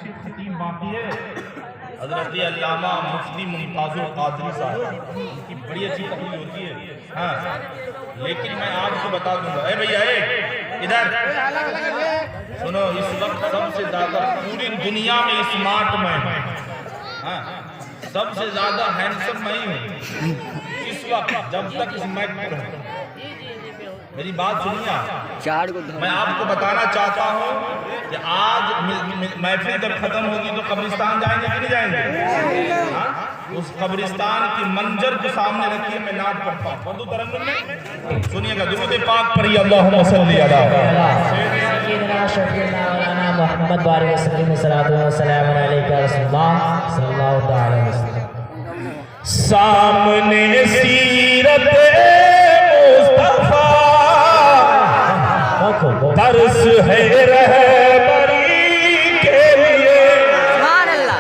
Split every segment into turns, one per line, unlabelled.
अच्छी खतीब बाकी है हजरत अल्लामा मुफ्ती मुमताजुल कादरी साहब, उनकी बड़ी अच्छी तकरीर होती है। हाँ, लेकिन मैं आपको बता दूंगा, ए भैया इधर सुनो, इस वक्त सबसे ज्यादा पूरी दुनिया में स्मार्ट मैं, हाँ, सबसे ज्यादा हैंडसम मैं हूँ इस वक्त, जब तक इस माइक पर हूँ। मेरी बात सुनिए, मैं आपको बताना चाहता हूँ कि आज महफिल जब खत्म होगी तो कब्रिस्तान जाएंगे कि नहीं जाएंगे? हाँ? उस कब्रिस्तान की मंजर को सामने रखिए, मैं नाद पढ़ता हूँ, पढ़ दूं तरन्नुम में, सुनिएगा। दुरूद पाक पढ़िए, अल्लाहुम्मा सल्ली अला सय्यिदिना शफीना मौलाना मुहम्मद बारिक सल्लल्लाहु अलैहि वसल्लम। सामने सीरत मुस्तफा दर्स है रहबरी के लिए। सुभान अल्लाह।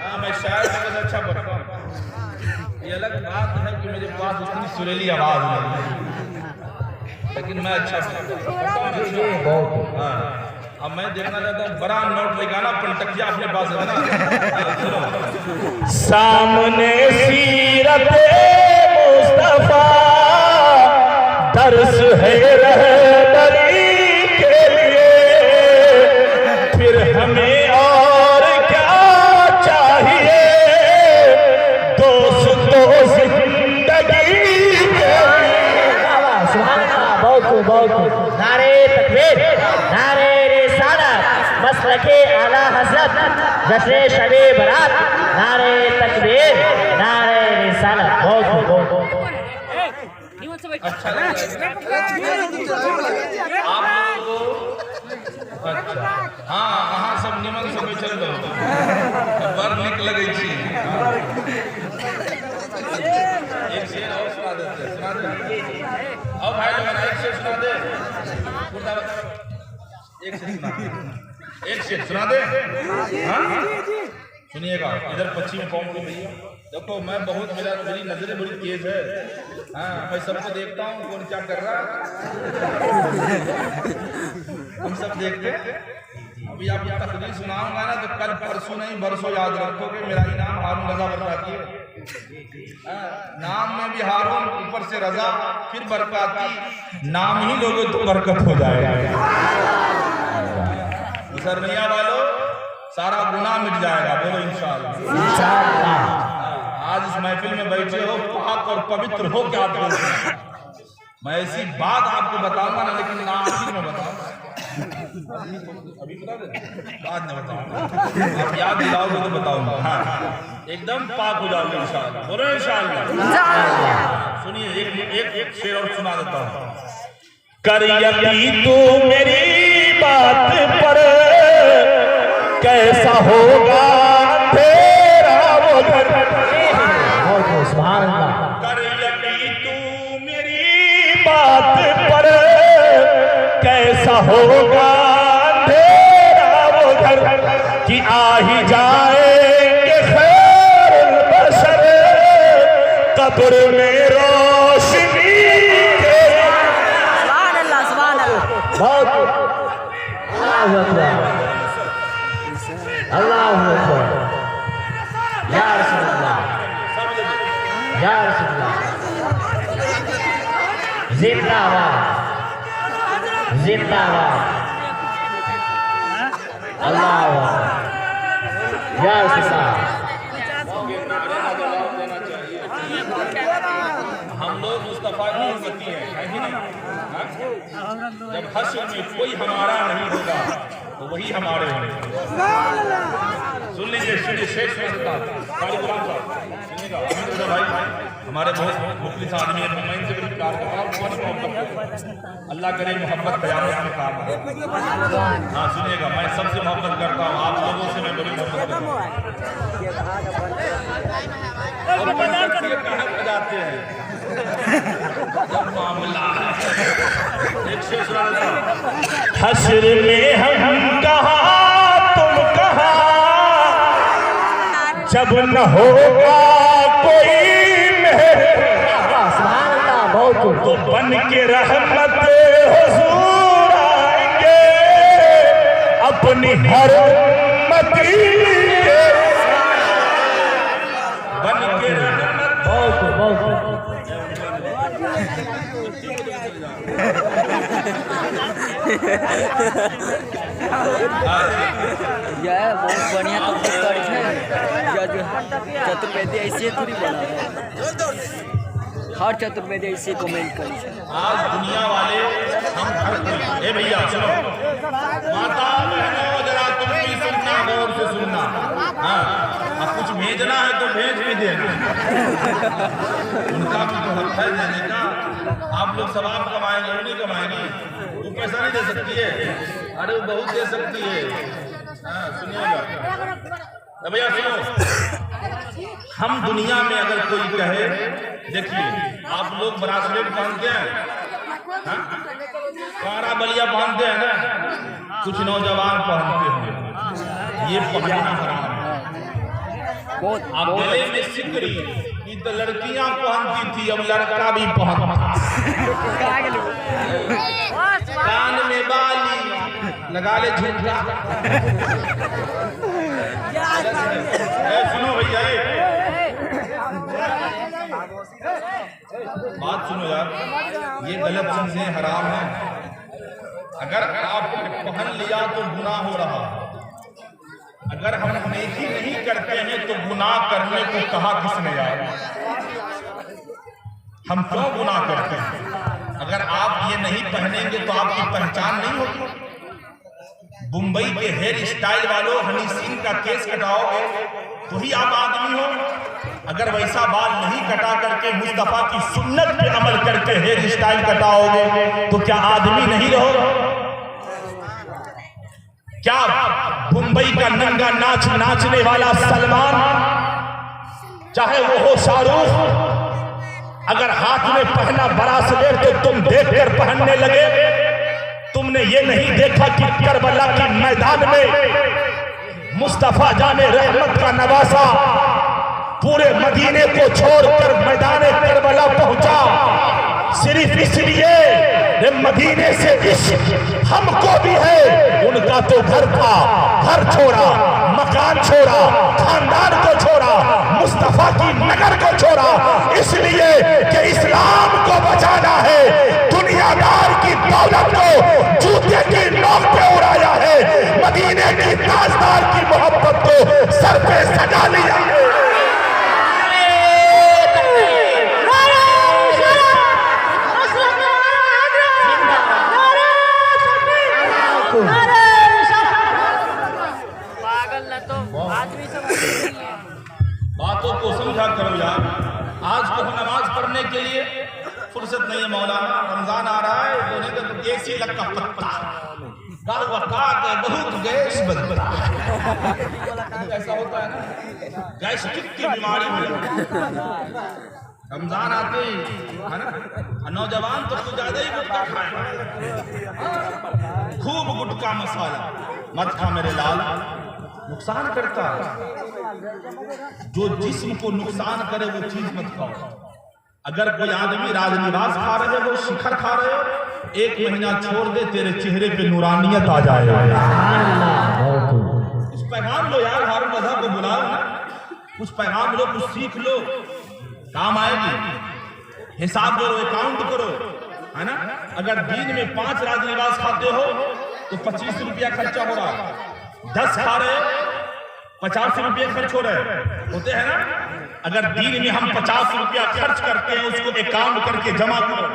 हाँ, मैं शायद अच्छा पढ़ता हूँ। ये अलग बात है कि मेरे पास इतनी सुरीली आवाज नहीं है, लेकिन मैं अच्छा पढ़ता हूँ। हाँ, अब मैं देखना चाहता हूँ बड़ा नोट लगाना, पलटकिया अपने पास है ना। सामने सीरत मुस्तफा दर्स है रहबरी के लिए, फिर हमें और क्या चाहिए दोस्तों जिंदगी के। सुभान अल्लाह, बहुत नारे तकबीर, नारे रिसालत, मसलके आला हज़रत, जश्न शबे बरात, नारे तकबीर, नारे रिसालत। बहुत अच्छा लगा आप लोगों को? अच्छा, हाँ हाँ, सब निमन सब चल दो, बर निकल गई थी। एक शेर और सुना देते, सुना दे। अब भाई लोग एक शेर सुना दे, एक शेर सुना दे। हाँ, सुनिएगा, इधर पश्चिमी कौम के भैया देखो, मैं बहुत, मेरी नजरें बड़ी तेज है। हाँ, मैं सबको देखता हूँ कौन क्या कर रहा है, हम सब देखते हैं। अभी आप तकरीर सुनाऊंगा ना तो कल परसों नहीं बरसों याद रखोगे, मेरा नाम हारून रजा बरकाती है। नाम में भी हारून, ऊपर से रजा, फिर बरकाती, नाम ही लोगे तो बरकत हो जाएगा। सरनिया वालों, सारा गुनाह मिट जाएगा, बोलो इंशाअल्लाह। आज इस महफिल में बैठे हो, पाक और पवित्र हो क्या आप बोलते हैं? मैं ऐसी बात आपको बताऊंगा ना, लेकिन आखिर में बताऊंगा, अभी बता दे, बाद में बताऊंगा, आप याद दिलाओगे तो बताऊंगा। हाँ, एकदम पाक हो जाओगे इंशाअल्लाह, बोलो इंशाअल्लाह। सुनिए, एक शेर और सुना देता हूँ। कर यकीन तू मेरी बात पर, कैसा होगा तेरा वो घर। सुभान अल्लाह। कर यकीन तू मेरी बात पर, कैसा होगा तेरा वो घर, कि आ ही जाएंगे खैरुल बशर कब्र में रोशनी के। सुभान अल्लाह, सुभान अल्लाह। बहुत अल्लाहु अकबर, या रसूलुल्लाह, या रसूलुल्लाह, जिंदाबाद, जिंदाबाद, अल्लाहु अकबर, या रसूलुल्लाह। हम लोग मुस्तफा की उम्मती हैं, है कि नहीं? जब हश्र में कोई हमारा नहीं होगा तो वही हमारे होंगे। सुन लीजिए, सुनिए, शेख कारी गुलाम साहब सुनिएगा। भाई हमारे बहुत मुखलिस आदमी है, मैं इनसे बड़ी प्यार करता हूँ, बहुत मोहब्बत करता हूँ। अल्लाह करे मोहब्बत क़यामत में काम है। हाँ, सुनिएगा, मैं सबसे मोहब्बत करता हूँ, आप लोगों से मैं बड़ी मोहब्बत करता हूँ। कहाँ जाते हैं जब मामला है। हश्र में हम कहाँ तुम कहाँ, जब न होगा कोई मेहर, तो बन के रहमत हुजूर आएंगे, अपनी हर उम्मत
यह बहुत बढ़िया तबलीग करी है। चतुर्वेदी ऐसे थोड़ी बना है, हर चतुर्वेदी ऐसे कमेंट करी है।
आज दुनिया वाले हम ए भैया सुनो, माता बहनों जरा तुम भी सुनना, गौर से सुनना। हाँ, अब कुछ भेजना है तो भेज भी देना, उनका भी तो हक है देने का। आप लोग सवाब कमाएंगे, वो नहीं कमाएंगे, वो पैसा नहीं दे सकती है। अरे वो बहुत दे सकती है। हाँ सुनिएगा भैया, सुनो, हम दुनिया में अगर कोई कहे, देखिए आप लोग ब्रासलेट पहनते हैं, कारा बलिया पहनते हैं ना, कुछ नौजवान पहनते हैं, ये पहनना हराम है। आप गले में सिकड़ी ये तो लड़कियां पहनती थी, अब लड़का भी पहनता। कान में बाली लगा ले झुमका। सुनो भैया, बात सुनो यार, ये गलत चीजें हराम है। अगर आपने पहन लिया तो गुनाह हो रहा, अगर हम नेकी नहीं करते हैं तो गुनाह करने को कहा किसने यार? हम क्यों गुनाह करते हैं? अगर आप ये नहीं पहनेंगे तो आपकी पहचान नहीं होगी। मुंबई के हेयर स्टाइल वालों, हनी सिंह का केस कटाओगे तो ही आप आदमी हो। अगर वैसा बाल नहीं कटा करके मुस्तफा की सुन्नत पे अमल करके हेयर स्टाइल कटाओगे तो क्या आदमी नहीं रहोगे? क्या मुंबई का नंगा नाच नाचने वाला सलमान, चाहे वो हो शाहरुख, अगर हाथ में पहना ब्रासलेट तो तुम देखकर पहनने लगे? तुमने ये नहीं देखा कि करबला के मैदान में मुस्तफा जाने रहमत का नवासा पूरे मदीने को छोड़कर मैदान करबला पहुंचा, सिर्फ इसलिए मदीने से इश्क हमको भी है। उनका तो घर था, घर छोड़ा, मकान छोड़ा, खानदान को छोड़ा, मुस्तफा की नगर को छोड़ा, इसलिए कि इस्लाम को बचाना है। दुनियादार की दौलत को जूते की नोक पे उड़ाया है, मदीने की ताजदार की मोहब्बत को सर पे सजा लिया है। बातों को समझा करो यार। आज को नमाज पढ़ने के लिए फुर्सत नहीं है मौलाना, रमजान आ रहा है, दोनों का देसी लक्का पत्ता बहुत गैस बनता है। ऐसा होता है ना, गैस्ट्रिक की बीमारी हो जाती है रमजान आते ही, है ना। नौजवान तो कुछ ज्यादा ही गुटखा खाए, खूब गुटखा मसाला मत खा मेरे लाल, नुकसान करता है। जो जिस्म को नुकसान करे वो चीज मत खाओ। अगर कोई आदमी राजनिवास खा रहे हो, शिखर खा रहे हो, 1 महीना छोड़ दे, तेरे चेहरे पे नूरानियत आ जाए। कुछ पैगाम लो यार, हर मजहब को बुलाओ ना, कुछ पैगाम लो, कुछ सीख लो, काम आएगी। हिसाब करो, अकाउंट करो, है ना। अगर दिन में 5 राजनिवास खाते हो तो 25 रुपया खर्चा हो रहा है, 10 खा रहे 50 रुपये खर्च हो रहे होते हैं ना। अगर दिन में हम 50 रुपया खर्च करते हैं, उसको अकाउंट करके जमा करो।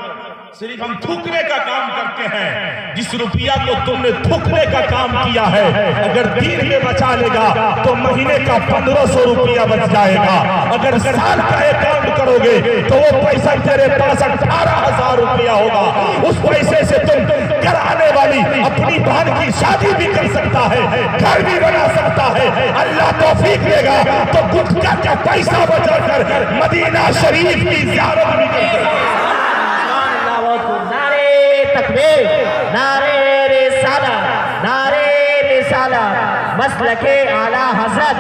सिर्फ हम थूकने का काम करते हैं, जिस रुपया को तुमने थूकने का काम किया है, अगर दिन में बचा लेगा तो महीने का 1500 रुपया बच जाएगा। अगर साल का अकाउंट करोगे तो वो पैसा तेरे पास 18,000 रुपया होगा। उस पैसे से तुम कराने वाली अपनी बहन की शादी भी कर सकता है, घर भी बना सकता है। अल्लाह तौफीक देगा तो गुटखा का पैसा बचाकर मदीना शरीफ की ज़ियारत भी कर सकता है।
तकबीर, नारे रिसालत, नारे रिसालत, मसलके आला हज़रत,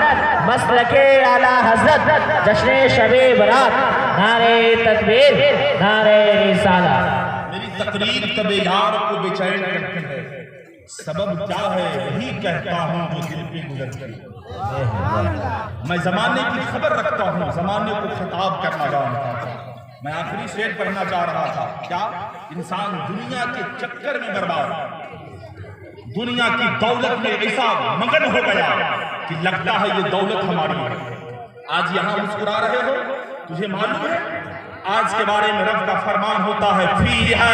मसलके आला हज़रत, जश्न शबे बरात, नारे तकबीर, नारे रिसालत।
मेरी तकरीर तबे यार को बेचैन करती है, सबब क्या है वही कहता हूँ जो दिल पे गुजरती है। मैं जमाने की खबर रखता हूँ, जमाने को खिताब करना जानता हूँ। मैं आखिरी शेर पढ़ना चाह रहा था, क्या इंसान दुनिया के चक्कर में बर्बाद, दुनिया की दौलत में ऐसा मगन हो गया कि लगता है ये दौलत हमारी है। आज यहां मुस्कुरा रहे हो, तुझे मालूम है आज के बारे में रब का फरमान होता है, फीहा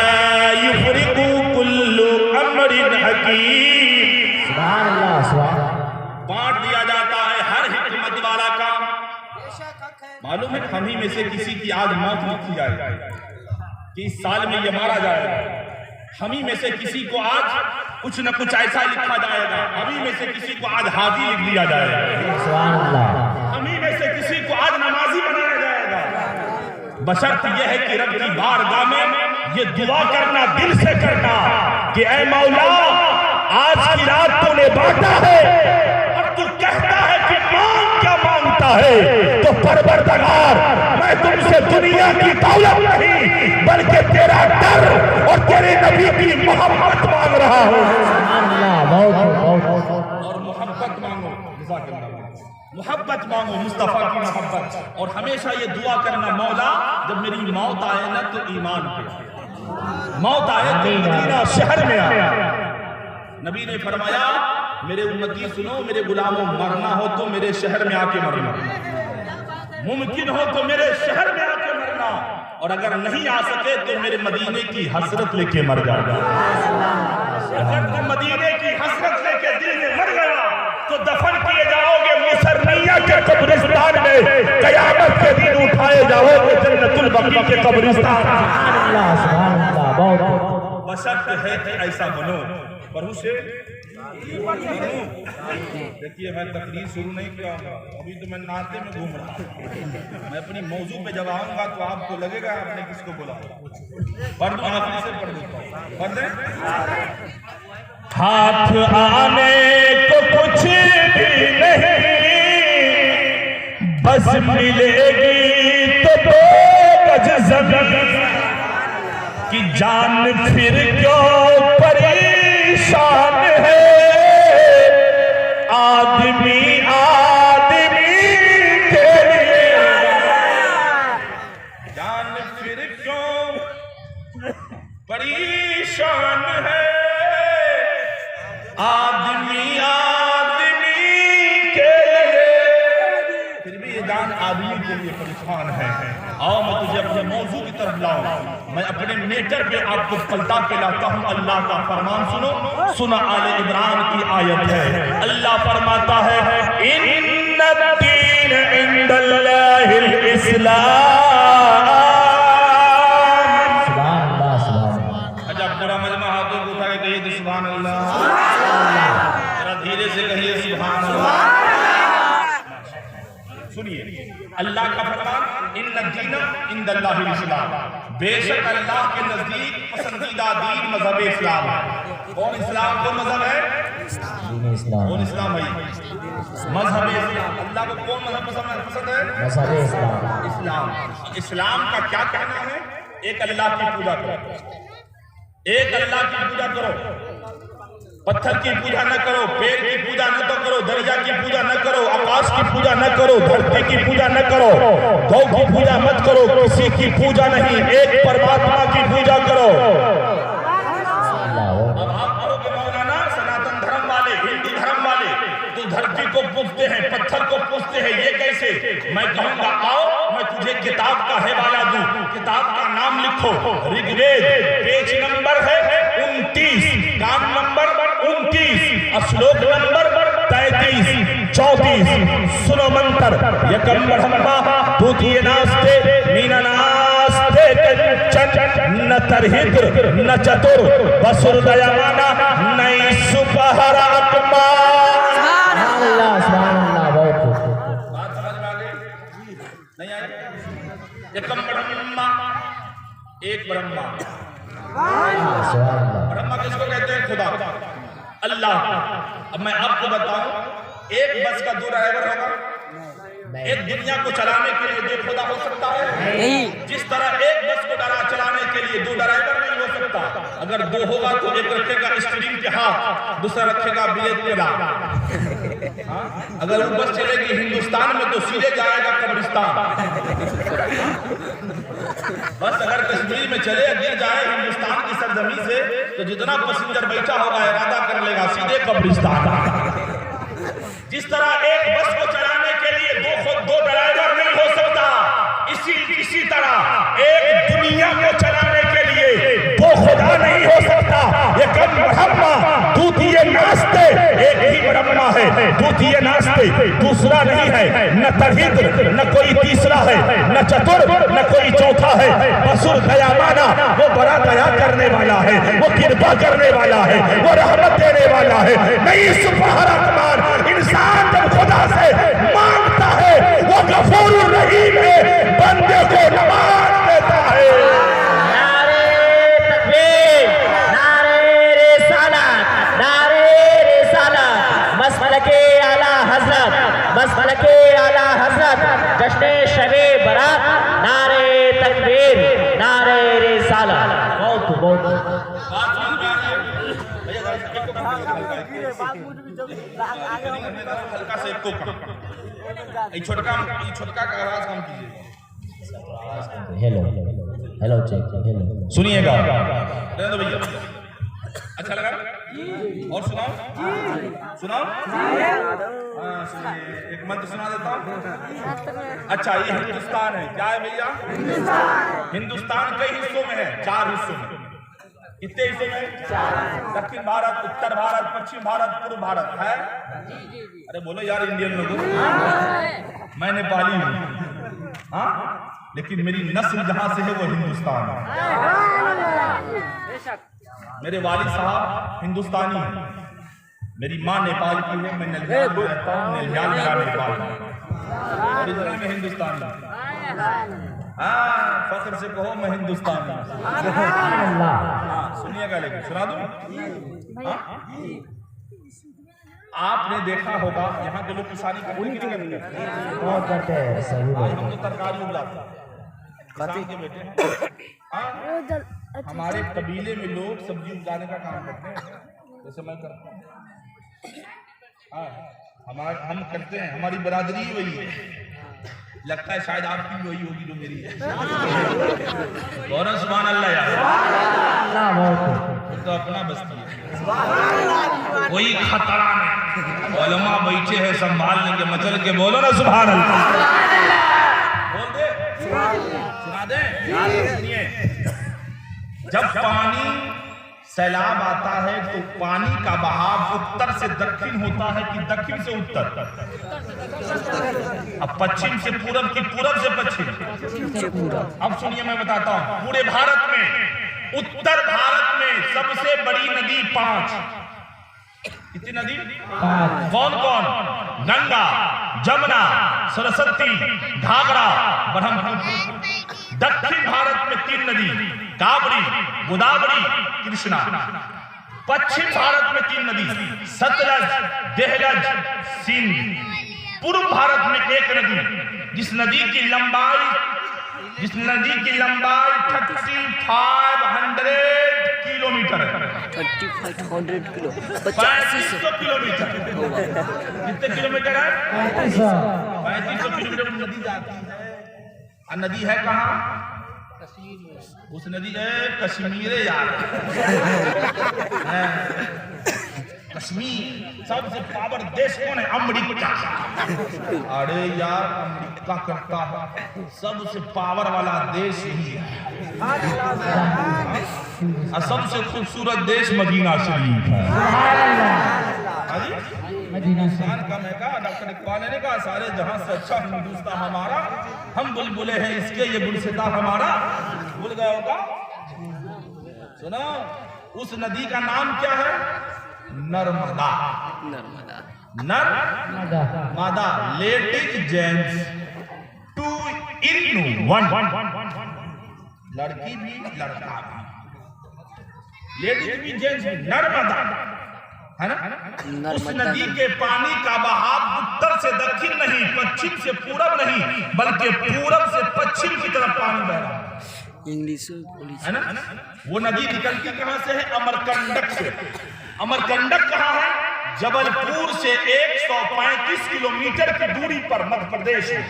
युफरिकु कुल्लु अमरिन हकीम।
सुभान अल्लाह, सुभान।
बांट दिया जाता है हर हिकमत वाला काम। मालूम है हम ही में से किसी की आज मौत लिखी जाएगी कि इस साल में ये मारा जाएगा। हम ही में से किसी को आज कुछ न कुछ ऐसा लिखा जाएगा। हम ही में से किसी को आज हाजी लिख दिया जाएगा।
सुभान अल्लाह।
हम ही में से किसी को आज नमाजी बनाया जाएगा। बशर्त यह है कि रब की बारगाह में ये दुआ करना, दिल से करना कि ऐ मौला आज की रात तूने बांटा है और तू कहता है कि मांग क्या मांगता है, तो परवरदिगार मैं तुमसे दुनिया की दौलत नहीं बल्कि तेरा डर और तेरे नबी की मोहब्बत मांग रहा हूँ।
सुभान अल्लाह, बहुत।
और मोहब्बत मांगो, मोहब्बत मांगो, मुस्तफा की मोहब्बत। और हमेशा ये दुआ करना, मौला जब मेरी मौत आए ना तो ईमान पे, मौत आए तो मदीना शहर में आया। नबी ने फरमाया मेरे उम्मती सुनो, मेरे गुलामों मरना हो तो मेरे शहर में आके मरना, मुमकिन हो तो मेरे शहर में आके मरना, और अगर नहीं आ सके तो मेरे मदीने की हसरत लेके मर जाएगा। अगर तुम मदीने की हसरत लेके दिल में मर गया तो दफन किए जाओगे मुसरनिया के कब्रिस्तान में, कयामत के दिन उठाए जाओगे जन्नतुल बकी के कब्रिस्तान।
सुभान अल्लाह, बहुत।
बशर्त है कि ऐसा बनो। प्रभु से देखिए मैं तकरीर शुरू नहीं किया, अभी तो मैं नाते में घूम रहा हूँ। मैं अपनी मौजू पे जब आऊंगा तो आपको लगेगा आपने किसको बोला। पढ़ दो, आप से पढ़ देता हूँ, पढ़ दे। हाथ आने को कुछ भी नहीं, बस मिलेगी तो दो गज ज़मीन की जान, फिर क्यों परेशान है आदमी आदमी के लिए, जान फिर क्यों परेशान है आदमी आदमी के लिए, फिर भी ये जान आदमी के लिए परेशान है। आओ मैं तुझे अपने मौजू की तरफ लाऊं, मैं अपने नेटर पे आपको पलटा के लाता हूं। अल्लाह का फरमान सुनो, सुना आले इमरान की आयत है। अल्लाह फरमाता है इन्नद्दीन इंदल्लाहिल इस्लाम।
सुभान अल्लाह, सुभान।
अच्छा पूरा मजमा हाथों को उठा के कहिए तो सुभान अल्लाह, जरा धीरे से कहिए सुभान अल्लाह। सुनिए अल्लाह का फरमान इन्नद्दीन इंदल्लाहिल इस्लाम, बेशक अल्लाह के नजदीक पसंदीदा दीन मजहब इस्लाम है। कौन इस्लाम, कौन मजहब है? कौन इस्लाम है? मजहब इस्लाम। अल्लाह को कौन मजहब पसंद है?
मजहब इस्लाम।
इस्लाम। इस्लाम का क्या कहना है? एक अल्लाह की पूजा करो, एक अल्लाह की पूजा करो, पत्थर की पूजा न करो, पेड़ की पूजा न तो करो, दरिया की पूजा न करो, आकाश की पूजा न करो, धरती की पूजा न करो, गौ की पूजा मत करो, किसी की पूजा नहीं, एक परमात्मा की पूजा करो। अब आप कहोगे मौलाना सनातन धर्म वाले, हिंदू धर्म वाले तो धरती को पूजते हैं, पत्थर को पूजते हैं, ये कैसे? मैं कहूंगा आओ मैं तुझे किताब का हवाला दूं, किताब का नाम लिखो, ऋग्वेद पेज नंबर है 29, काम नंबर 29, श्लोक नंबर 33, 34। सुनो मंत्र, यकम ब्रह्मा द्वितीय नास्ते मीना नास्ते न तरहिद्र न चतुर वसुर्दयमाना नई सुपहरात्मा।
सुभान अल्लाह, सुभान अल्लाह, बहुत।
बात समझ में आ गई? नहीं आई? एकम ब्रह्मा, एक ब्रह्मा। ब्रह्मा किसको कहते हैं? खुदा, अल्लाह। अब मैं आपको बताऊं, एक बस का दो ड्राइवर होगा? एक दुनिया को चलाने के लिए दो खुदा हो सकता है?
नहीं।
जिस तरह एक बस को चलाने के लिए दो ड्राइवर नहीं हो सकता। अगर दो होगा तो एक रखेगा स्टीयरिंग के हाथ, दूसरा रखेगा ब्रेक के दांत। अगर वो बस चलेगी हिंदुस्तान में तो सीधे जाएगा कब्रिस्तान। बस अगर कश्मीर में चले गिर जाए हिंदुस्तान की सरजमी से, तो जितना पैसेंजर बैठा होगा इरादा कर लेगा सीधे कब्रिस्तान। जिस तरह एक बस को चलाने के लिए दो ड्राइवर नहीं हो सकता, इसी तरह एक दुनिया को चलाने के लिए दो खुदा नहीं हो सकता। एक ब्रह्मा द्वितीय नास्ते, एक ही ब्रह्मा है, द्वितीय नास्ते दूसरा नहीं है। न तर्हिद न कोई तीसरा है, न चतुर न कोई चौथा है। बसुर दयामाना, वो बड़ा दया करने वाला है, वो कृपा करने वाला है, वो रहमत देने वाला है। नहीं सुबहान, इंसान जब खुदा से मांगता है वो गफूरुर रहीम है, बंदे को नवाज देता है।
नारे तकबीर, नारे रिसालत, नारे रिसालत, मसलके आला हजरत, मसलके आला हजरत, जश्न शबे बरात, नारे तकबीर, नारे रिसालत। बहुत बहुत
हल्का से एक को छोटका का आवाज कम कीजिए।
हेलो हेलो चेक हेलो
सुनिएगा भैया, अच्छा लगा और सुनाओ सुनाओ। हाँ सुनिए, एक मंत्र सुना देता हूँ। अच्छा ये हिंदुस्तान है, क्या है भैया? हिंदुस्तान कई हिस्सों में है, 4 हिस्सों में। कितने हिस्सों में? 4। दक्षिण भारत, उत्तर भारत, पश्चिम भारत, पूर्व भारत है। अरे बोलो यार इंडियन लोगों, मैं नेपाली हूँ, हाँ, लेकिन मेरी नस्ल जहां से है वो हिंदुस्तान है। मेरे वालिद साहब हिंदुस्तानी हैं, मेरी माँ नेपाल की है, मैं नलियाल में रहता हूँ, नलियाल मेरा नेपाल है, ओरिजिनल में हिंदुस्तानी। हाँ फख्र से कहो मैं हिंदुस्तानी। सुनिएगा, लेकिन सुना दूं। आपने देखा होगा यहाँ के लोग किसानी करते हैं,
बहुत करते हैं, सही बात।
हम तो तरकारी उगाते हैं, किसान के बेटे हैं। हमारे कबीले में लोग सब्जी उगाने का काम करते हैं, जैसे मैं करता हूँ। हम करते हैं, हमारी बरादरी वही है। लगता है शायद आपकी वही होगी जो मेरी है। गौरव सुभान अल्लाह यार, तो अपना बस्ती है, कोई खतरा नहीं। उलमा बैठे हैं, संभाल लेंगे, मचल के बोलो ना सुभान अल्लाह। बोल दे, सुना दे। सुनिए, जब पानी सैलाब आता है तो पानी का बहाव उत्तर से दक्षिण होता है कि दक्षिण से उत्तर? अब पश्चिम से पूरब की पूरब से पश्चिम? अब सुनिए मैं बताता हूं, पूरे भारत में, उत्तर भारत में सबसे बड़ी नदी 5। कितनी नदी? 5। कौन कौन? गंगा, जमुना, सरस्वती, घाघरा, ब्रह्मपुत्र। दक्षिण भारत में 3 नदी, काबरी, गोदावरी, कृष्णा। पश्चिम भारत में 3 नदी, सतलज, देहलज, सिंध। पूर्व भारत में 1 नदी, जिस नदी की लंबाई 3500 किलोमीटर है।
3500 किलो,
3500 किलोमीटर। कितने किलोमीटर है? 3500 किलोमीटर नदी जाती है। और नदी है कहाँ? उस नदी है कश्मीर यार। कश्मीर सबसे पावर देश कौन है? अमेरिका। अरे यार अमेरिका करता है, सबसे पावर वाला देश ही है। और सबसे खूबसूरत देश मदीना शरीफ है। हिंदुस्तान का मैं कहा, डॉक्टर इकबाल ने कहा सारे जहां से अच्छा हिंदुस्तान हमारा, हम बुलबुले हैं इसके, ये गुलसिता हमारा। भूल गए होगा? सुनो, उस नदी का नाम क्या है? Narmada. Narmada. Ladies gents 2 in 1। लड़की भी लड़का भी, लेडीज भी जेंट्स भी। नर्मदा है ना? उस नदी के पानी का बहाव उत्तर से दक्षिण नहीं, पश्चिम से पूरब नहीं, बल्कि पूरब से पश्चिम की तरफ पानी बह रहा है।
इंग्लिश
है ना? वो नदी निकलती कहां से है? अमरकंटक से। अमरकंटक कहां है? जबलपुर से 135 किलोमीटर की दूरी पर मध्य प्रदेश है।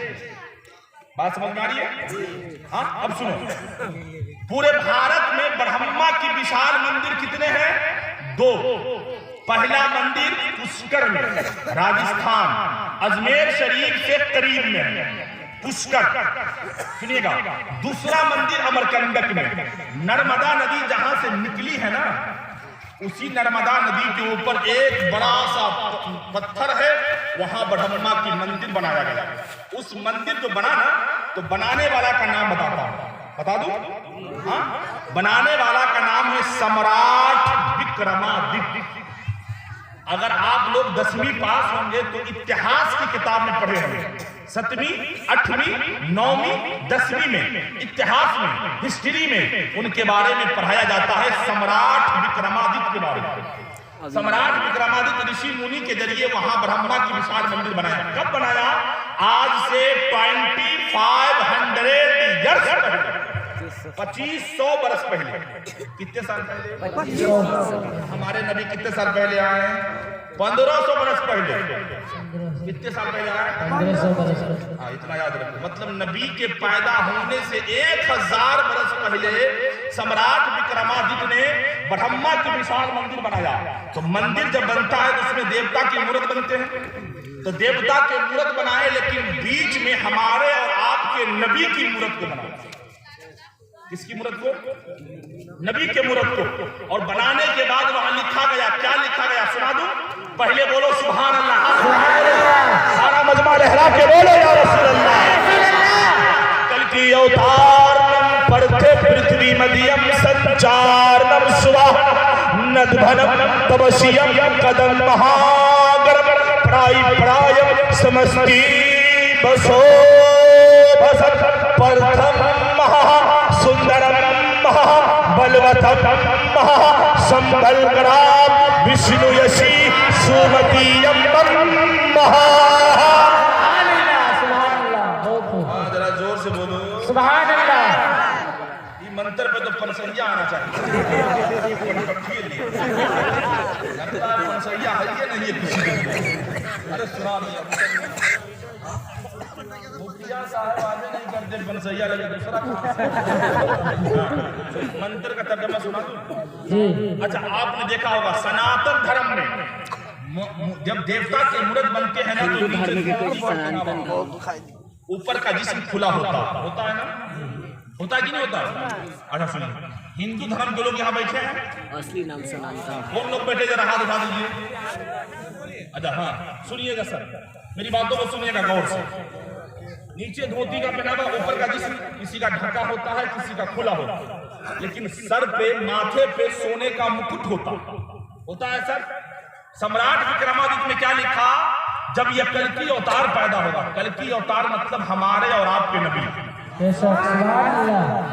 बात समझ में आ रही है? हाँ, अब सुनो, पूरे भारत में ब्रह्मा की विशाल मंदिर कितने हैं? 2। पहला मंदिर पुष्कर में, राजस्थान, अजमेर शरीफ से करीब में है पुष्कर, सुनिएगा। दूसरा मंदिर अमरकंटक में, नर्मदा नदी जहां से निकली है ना, उसी नर्मदा नदी के ऊपर एक बड़ा सा पत्थर है, वहां ब्रह्मा की मंदिर बनाया गया। उस मंदिर जो बना ना, तो बनाने वाला का नाम बता दूं? हाँ, बनाने वाला का नाम है सम्राट विक्रमादित्य। अगर आप लोग 10वीं पास होंगे तो इतिहास की किताब में पढ़े होंगे, 7वीं, 8वीं, 9वीं, 10वीं में इतिहास में, हिस्ट्री में उनके बारे में पढ़ाया जाता है, सम्राट विक्रमादित्य के बारे में। सम्राट विक्रमादित्य ऋषि मुनि के जरिए वहां ब्रह्मा की विशाल मंदिर बनाया। कब बनाया? आज से 2500 ईयर्स पहले, 2500 बरस पहले। कितने साल पहले? हमारे नबी कितने साल पहले आए? 1500 बरस पहले। कितने साल पहले आए?
1500 बरस।
हाँ, इतना याद रखो। मतलब नबी के पैदा होने से 1000 बरस पहले सम्राट विक्रमादित्य ने ब्रह्मा की विशाल मंदिर बनाया। तो मंदिर जब बनता है तो उसमें देवता की मूर्त बनते हैं, तो देवता के मूर्त बनाए, लेकिन बीच में हमारे और आपके नबी की मूर्त को बनाया। किसकी मूर्त को? नबी के मूर्त को। और बनाने के बाद वहां लिखा गया, क्या लिखा गया सुना दूं? पहले बोलो सुभान अल्लाह, सारा मजमा लहरा के बोलो या रसूल अल्लाह। कल की अवतार नम पढ़ते पृथ्वी मध्यम संचार नम सुबह नदभनम तपस्यम कदम महागरम प्राय समस्ती बसो बसत प्रथम सुंदरम बलवतम संबलग्राम विष्णु यशी सुमतीयम जरा जोर से बोलो
सुभान अल्लाह।
ये मंत्र पे तो पंसैया आना चाहिए। लगता है पंसैया है ये नहीं है। अरे सुना मुखिया साहब आगे नहीं करते, बनसैया लगे दूसरा। मंत्र का तर्जुमा सुना दूं?
जी।
अच्छा, आपने देखा होगा सनातन धर्म में जब देवता के मूर्त बनते हैं ना, तो नीचे ऊपर का जिस्म खुला होता है ना, होता है कि नहीं होता? अच्छा सुनिए, हिंदू धर्म के लोग यहाँ बैठे हैं,
असली नाम सनातन।
कौन लोग बैठे, जरा हाथ उठा दीजिए। अच्छा हाँ, सुनिएगा सर, मेरी बातों को सुनिएगा गौर से। नीचे धोती का पहनावा, ऊपर का जिस्म किसी का ढका होता है, किसी का खुला होता है, लेकिन सर पे, माथे पे सोने का मुकुट होता है सर। सम्राट विक्रमादित्य में क्या लिखा? जब यह कल्कि अवतार पैदा होगा, कल्कि अवतार मतलब हमारे और आपके नबी,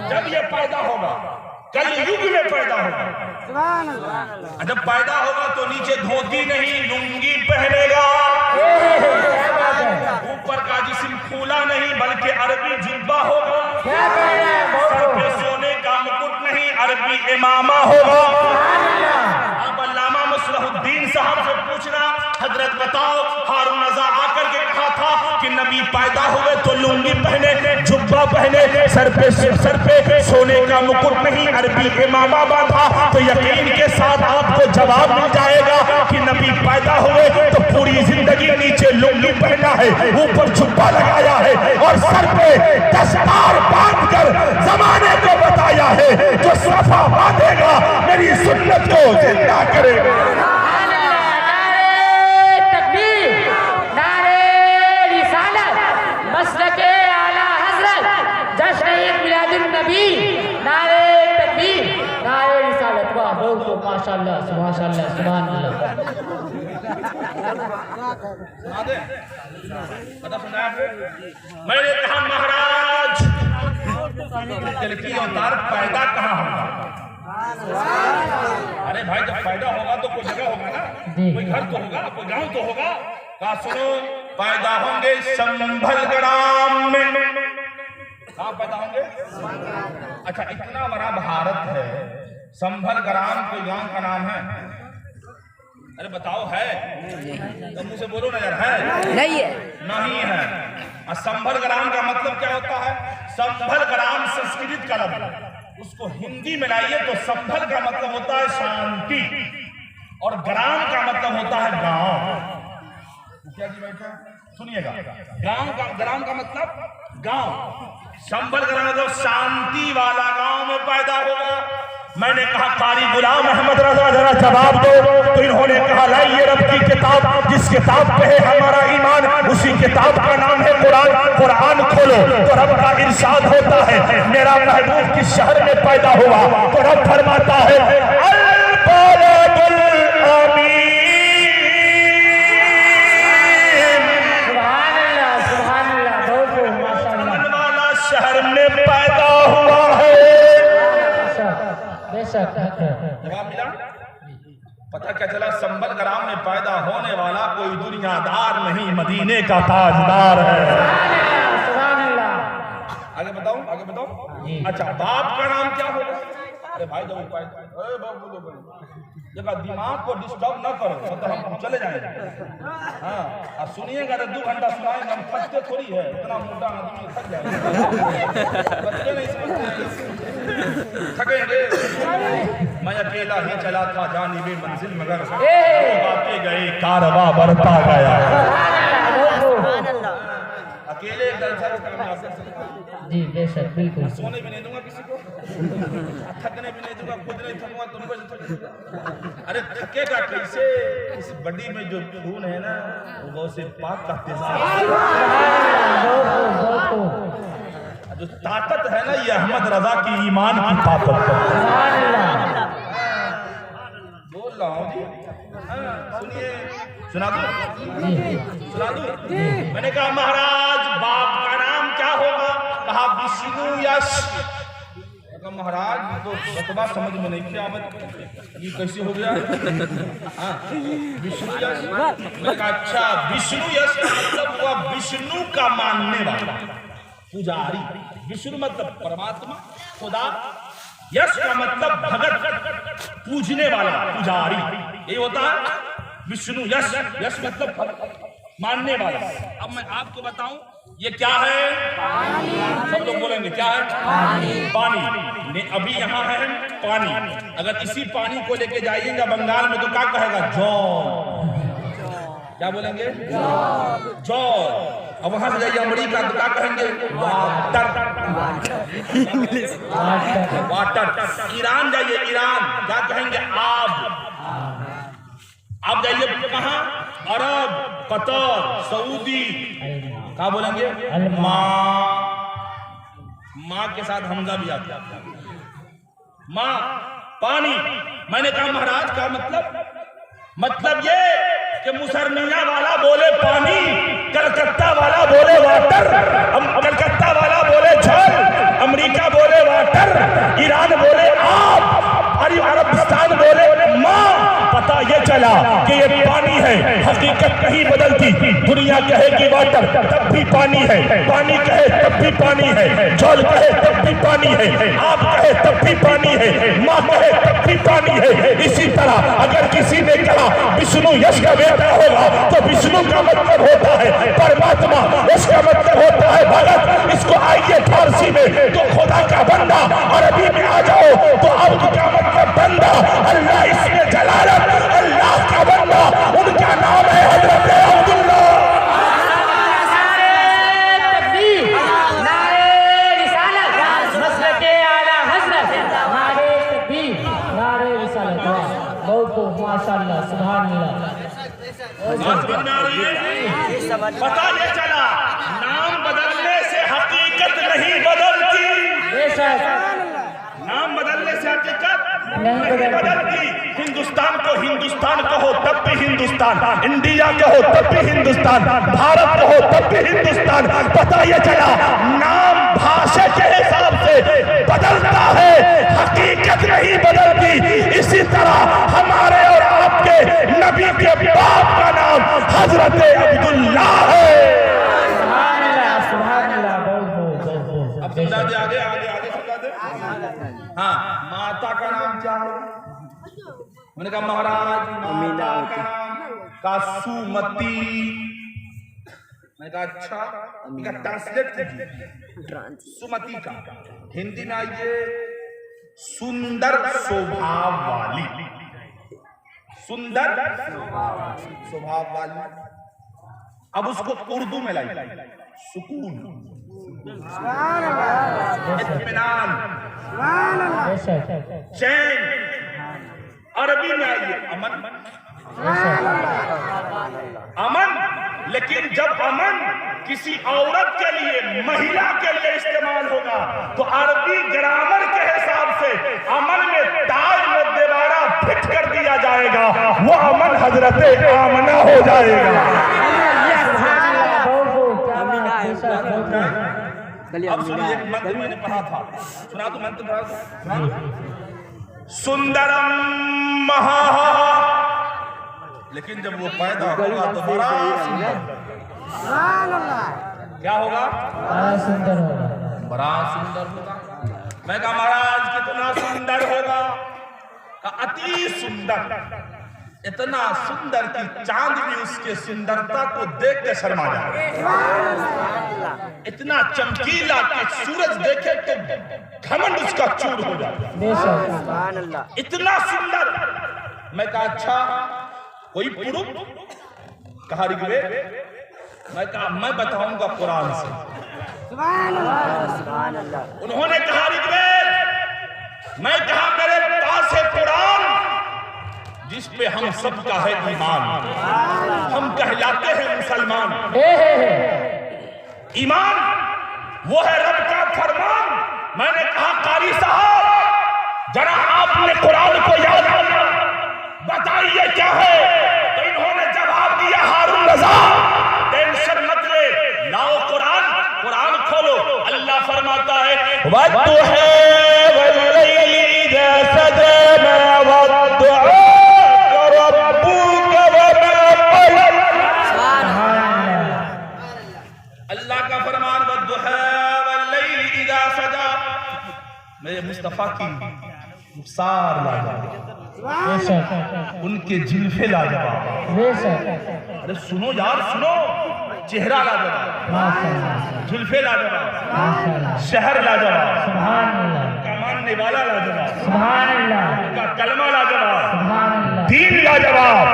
जब यह पैदा होगा, कल युग में पैदा होगा, जब पैदा होगा तो नीचे धोती नहीं लुंगी पहनेगा, ऊपर का जिस्म खुला नहीं बल्कि अरबी जुब्बा होगा, सर पे सोने का मुकुट नहीं अरबी इमामा होगा। अब अल्लामा मुसलहुद्दीन साहब से पूछना, हजरत बताओ, हारून रज़ा आकर के कहा था कि नबी पैदा हुए तो लुंगी पहने, जुब्बा पहने, सर पे सोने का मुकुट नहीं अरबी इमामा बांधा, तो यकीन के साथ आपको जवाब मिल जाएगा कि नबी पैदा हुए तो पूरी जिंदगी नीचे लुंगी पहना है, ऊपर जुब्बा लगाया है और सर पे दस्तार बांधकर जमाने को बताया है, जो सफा बांधेगा मेरी सुन्नत को जिंदा करेगा।
माशाअल्लाह सुभान अल्लाह।
मैंने कहा महाराज, कल्कि अवतार पैदा कहाँ होगा? अरे भाई, जब पैदा होगा तो कोई जगह होगा ना, कोई घर तो होगा, कोई गांव तो होगा। कहा सुनो, पैदा होंगे संभलग्राम में। कहाँ पैदा होंगे? अच्छा, इतना बड़ा भारत है, संभलग्राम कोई गांव का नाम है? अरे बताओ, है? तो मुझसे बोलो ना यार, है?
नहीं है।
नहीं है। और संभल ग्राम का मतलब क्या होता है? संभल ग्राम संस्कृत का लफ्ज है, उसको हिंदी में लाइए तो संभल का मतलब होता है शांति और ग्राम का मतलब होता है गांव। क्या जी बैठा सुनिएगा, ग्राम का मतलब गांव, संभल ग्राम मतलब शांति वाला गांव में पैदा होगा। मैंने कहा कारी गुलाम अहमद रजा जरा जवाब दो, तो इन्होंने कहा लाइए रब की किताब, जिस किताब पे है हमारा ईमान, उसी किताब का नाम है कुरान। कुरान खोलो तो रब का इरशाद होता है मेरा महबूब किस शहर में पैदा हुआ, तो रब फरमाता है शहर में पैदा हुआ है। जवाब मिला? पता क्या चला? संभल ग्राम में पैदा होने वाला कोई दुनियादार नहीं, मदीने का ताजदार है। आगे बताओ। अच्छा, बाप का नाम क्या होगा? अरे भाई जब देखा दिमाग को डिस्टर्ब न करो, मतलब हम चले जाएंगे। हाँ, अब सुनिएगा तो 2 घंटा सुनाएंगे, हम थकते थोड़ी है, इतना मोटा आदमी थक जाएगा। बच्चे नहीं समझते, थकेंगे। मैं अकेला ही चला था जानिबे मंजिल, मगर आते गए कारवां बढ़ता गया। अकेले
जी बेशक बिल्कुल।
सोने भी नहीं दूंगा किसी को, थकने भी नहीं दूंगा, खुद नहीं थकूंगा तुमको से। अरे थकेगा कैसे? इस बॉडी में जो खून है ना वो से पाक का तेजाब, जो ताकत है ना ये अहमद रजा की ईमान की ताकत है। बोल रहा हूँ जी, सुनिए, सुना दो। मैंने कहा महाराज बाप का नाम क्या होगा? कहा विष्णु यश। महाराज तो रतबा समझ में नहीं किया, ये कैसे हो गया? विष्णु यश। मैंने कहा अच्छा, विष्णु यश का मतलब हुआ विष्णु का मानने वाला पुजारी। विष्णु मतलब परमात्मा खुदा, यश का मतलब भगत पूजने वाला पुजारी, ये होता है विष्णु यश। यश मतलब मानने वाला। अब मैं आपको बताऊं ये क्या है? पानी। सब लोग बोलेंगे क्या है? पानी। अभी यहाँ है पानी, अगर इसी पानी को लेके जाइएगा बंगाल में तो क्या कहेगा? जॉन। क्या बोलेंगे? जॉन। अब वहां से जाइए अमेरिका तो क्या कहेंगे? वाटर। वाटर। ईरान जाइए, ईरान क्या कहेंगे? आब। आप जाइए कहाँ? अरब, कतर, सऊदी, क्या बोलेंगे? माँ। माँ के साथ हमजा भी आता है। माँ, पानी। मैंने कहा महाराज का मतलब ये कि मुसरनिया वाला बोले पानी, कलकत्ता वाला बोले वाटर, कलकत्ता वाला बोले जल, अमेरिका बोले वाटर, ईरान बोले आब, अरबिस्तान बोले माँ। पता ये चला कि ये पानी है, हकीकत नहीं बदलती। दुनिया कहे कि वाटर, तब भी पानी है। पानी कहे तब भी पानी है। जल कहे तब भी पानी है। आप कहे तब भी पानी है। माँ कहे तब भी पानी है। इसी तरह अगर किसी ने कहा विष्णु यश का बेटा होगा तो विष्णु का मतलब होता है परमात्मा, इसका मतलब होता है भगत। इसको आइए फारसी में तो खुदा का बंदा, अरबी में आ जाओ तो अब्द का मतलब बंदा। अल्लाह इसमें जलालत, अल्लाह का बंदा, उनका नाम है हजरत अब्दुल्लाह।
माशाअल्लाह, सुभान अल्लाह।
पता ये चला नाम बदलने से हकीकत नहीं बदलती। नाम बदलने से हकीकत नहीं बदलती। हिंदुस्तान को हिंदुस्तान कहो तब भी हिंदुस्तान, इंडिया कहो तब भी हिंदुस्तान, भारत कहो तब भी हिंदुस्तान। पता ये चला नाम भाषा के हिसाब से बदलता है, हकीकत नहीं बदलती। इसी तरह हमारे और आपके नबी के बाप का नाम हजरत अब्दुल्ला है। अब समझा दे, आगे आगे आगे समझा दे। हाँ, माता का नाम क्या है? मैंने कहा महाराज माता का नाम कासुमती। मैंने कहा अच्छा, ट्रांसलेट कीजिए। सुमति का हिंदी में आइए, सुंदर स्वभाव वाली, सुंदर स्वभाव वाली। अब उसको उर्दू में लाइए, सुकून, इत्मीनान, चैन। अरबी में आइए, अमन, अमन। लेकिन जब अमन किसी औरत के लिए, महिला के लिए इस्तेमाल होगा तो अरबी ग्रामर के हिसाब से अमन में ताज में देवारा फिट कर दिया जाएगा, वो अमन हजरते आमना हो जाएगा। अब सुनिए, एक मंत्र मैंने पढ़ा था, सुना तो मंत्र पढ़ा था, सुंदरम महा, लेकिन जब वो पैदा होगा तो बड़ा सुंदर, क्या होगा?
बड़ा सुंदर होगा,
बड़ा सुंदर होगा। मैं कहा महाराज कितना सुंदर होगा? अति सुंदर, इतना सुंदर कि चांद भी उसके सुंदरता को देख के शर्मा जाए, इतना चमकीला कि सूरज देखे तो घमंड उसका चूर हो जाए, इतना सुंदर। मैं कहा अच्छा, कोई पुरुष? कहा ऋग्वेद। मैं कहा मैं बताऊंगा कुरान से। उन्होंने कहा ऋग्वेद। मैं कहा मेरे पास है कुरान जिस पे हम सबका है ईमान, हम कहलाते हैं मुसलमान। ईमान वो है रब का फरमान। मैंने कहा कारी साहब जरा आपने कुरान को याद किया, बताइए क्या है? तो इन्होंने जवाब दिया हारून रज़ा, टेंशन मत ले, लाओ कुरान, कुरान खोलो। अल्लाह फरमाता है वद्दुहा वल्लैलि इज़ा सजा मा वद्दअका रब्बुका वमा क़ला। अल्लाह का फरमान वद्दुहा वल्लैलि इज़ा सजा। मेरे मुस्तफा की रुखसार लाजवाब, उनके जुल्फे लाजवाब। अरे सुनो यार सुनो, चेहरा लाजवाब, जुल्फे लाजवाब, शहर लाजवाब, उनका मानने वाला लाजवाब, उनका कलमा लाजवाब, दीन लाजवाब,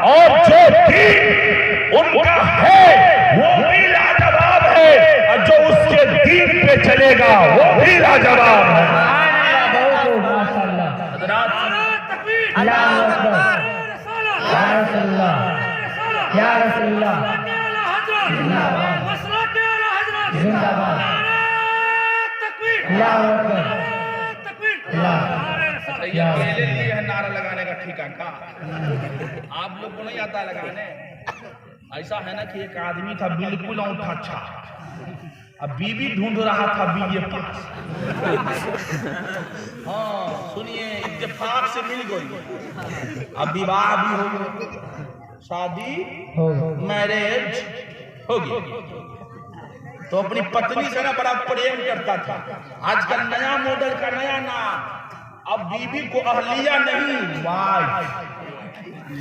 और जो दीन उनका है वो भी लाजवाब है, और जो उसके दीन पे चलेगा वो भी लाजवाब है।
अल्लाहु अकबर, या रसूलुल्लाह, या रसूलुल्लाह, जिंदाबाद, अल्लाहु अकबर,
ये पहले लिए है नारा लगाने का ठिकाना, आप लोग को नहीं आता लगाने। ऐसा है ना कि एक आदमी था बिल्कुल औंठा अच्छा, अब बीवी ढूंढ रहा था बीए पास। हाँ सुनिए, इत्तेफाक से मिल गई, अब विवाह भी हो गया, शादी मैरिज हो गई, तो अपनी पत्नी से ना बड़ा प्रेम करता था। आजकल नया मॉडल का नया नाम, अब बीवी को अहलिया नहीं वाइफ,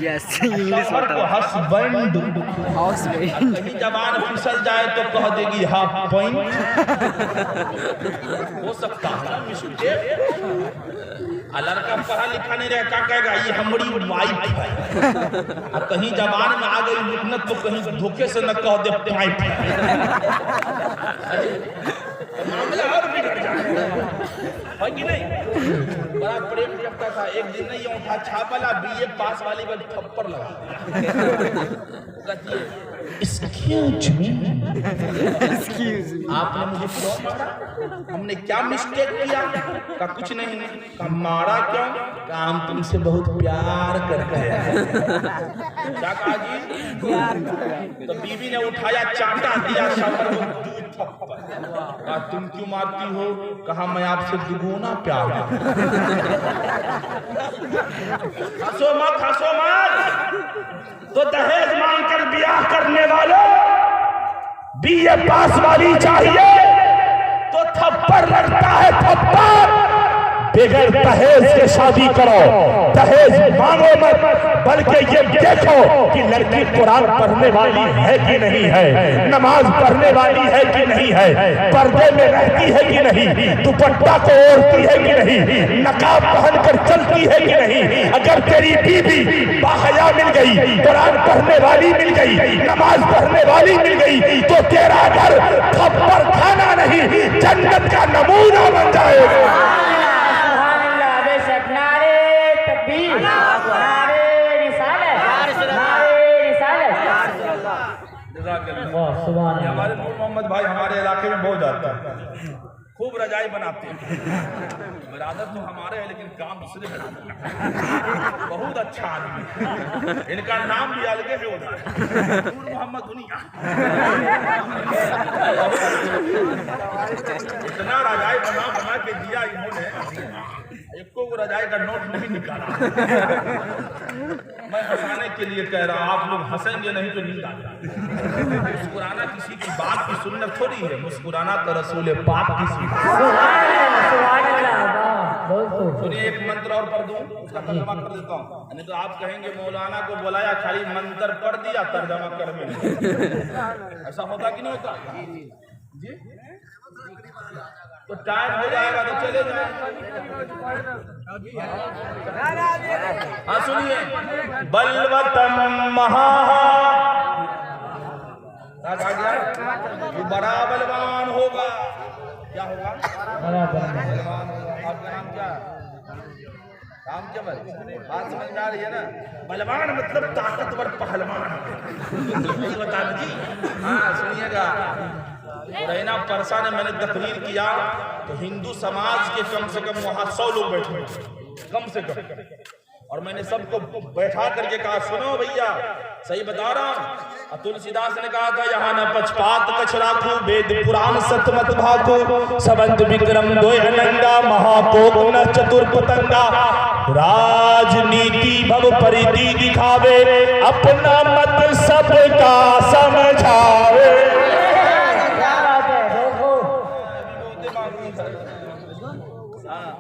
यस इंग्लिश
को हस्बैंड, कहीं जबान फिसल जाए तो कह देगी हाफ पॉइंट, हो सकता है मिस्टेक। लड़का पढ़ा लिखा नहीं रहा, क्या कहेगा ये हमारी वाइफ है, और कहीं जबान में आ गई मुकनत तो कहीं धोखे से न कह दे पाइप है, मामला और बिगड़ जाएगा, है कि नहीं? बड़ा प्रेम रखता था। एक दिन नहीं उठा छाप वाला बीए पास वाली पर थप्पड़ लगा, एक्सक्यूज मी, आपने मुझे क्यों मारा? हमने क्या मिस्टेक किया? का कुछ नहीं, का मारा क्यों? का हम तुमसे बहुत प्यार करते हैं। क्या कहा जी? तो बीवी ने उठाया, चाटा दिया शावर को, कहा तुम क्यों मारती हो? कहा मैं आपसे दुगुना प्यार करता हूं। हंसो मत, हंसो मत। तो दहेज मांगकर ब्याह करने वालों, बीए पास वाली चाहिए तो थप्पड़ लगता है, थप्पड़।
बगैर दहेज के शादी करो, दहेज मांगो मत, बल्कि ये देखो कि लड़की कुरान पढ़ने वाली है कि नहीं है, नमाज पढ़ने वाली है कि नहीं है, पर्दे में रहती है कि नहीं, दुपट्टा को ओढ़ती है कि नहीं, नकाब पहनकर चलती है कि नहीं। अगर तेरी बीबी बाहया मिल गई, कुरान पढ़ने वाली मिल गई, नमाज पढ़ने वाली मिल गई, तो तेरा घर खप्पर खाना नहीं, जन्नत का नमूना बन जाएगा।
हमारे नूर मोहम्मद भाई हमारे इलाके में बहुत जाते हैं, खूब रजाई बनाते हैं। बरादर तो हमारे हैं लेकिन काम दूसरे बनाते हैं। बहुत अच्छा आदमी, इनका नाम भी अलग है उधर, नूर मोहम्मद दुनिया। इतना रजाई बना बना के दिया इन्होंने, एको को रजाई का नोट नहीं निकाला। मैं हंसाने के लिए कह रहा हूँ, आप लोग हंसेंगे नहीं तो नींद आ जाएगी। मुस्कुराना किसी की बात की सुन्नत थोड़ी है, मुस्कुराना तो रसूल पाक की सुन्नत। सुनिए एक मंत्र और पढ़ दूं, उसका तर्जमा कर देता हूँ, नहीं तो आप कहेंगे मौलाना को बुलाया खाली मंत्र पढ़ दिया तर्जमा कर में। ऐसा होता कि नहीं होता जी? तो टाइम हो जाएगा तो चले जाए। हाँ सुनिए, बलवतम महा बड़ा बलवान होगा। क्या होगा? बलवान होगा। आपका नाम क्या है? राम क्या बात समझ में आ रही है ना? बलवान मतलब ताकतवर पहलवान। बता जी, हाँ सुनिएगा, रैना परसा ने मैंने तकरीर किया तो हिंदू समाज के कम से कम वहां 100 लोग बैठे, कम से कम, और मैंने सबको बैठा करके कहा सुनो भैया, सही बता रहा हूँ। तुलसीदास ने कहा था यहाँ न पक्षपात कछ राखू, वेद पुराण सतमत भाकू, सबंत विक्रम दो अनंगा, महापोक न चतुर पतंगा, राजनीति भव परिधि दिखावे, अपना मत सबका समझावे।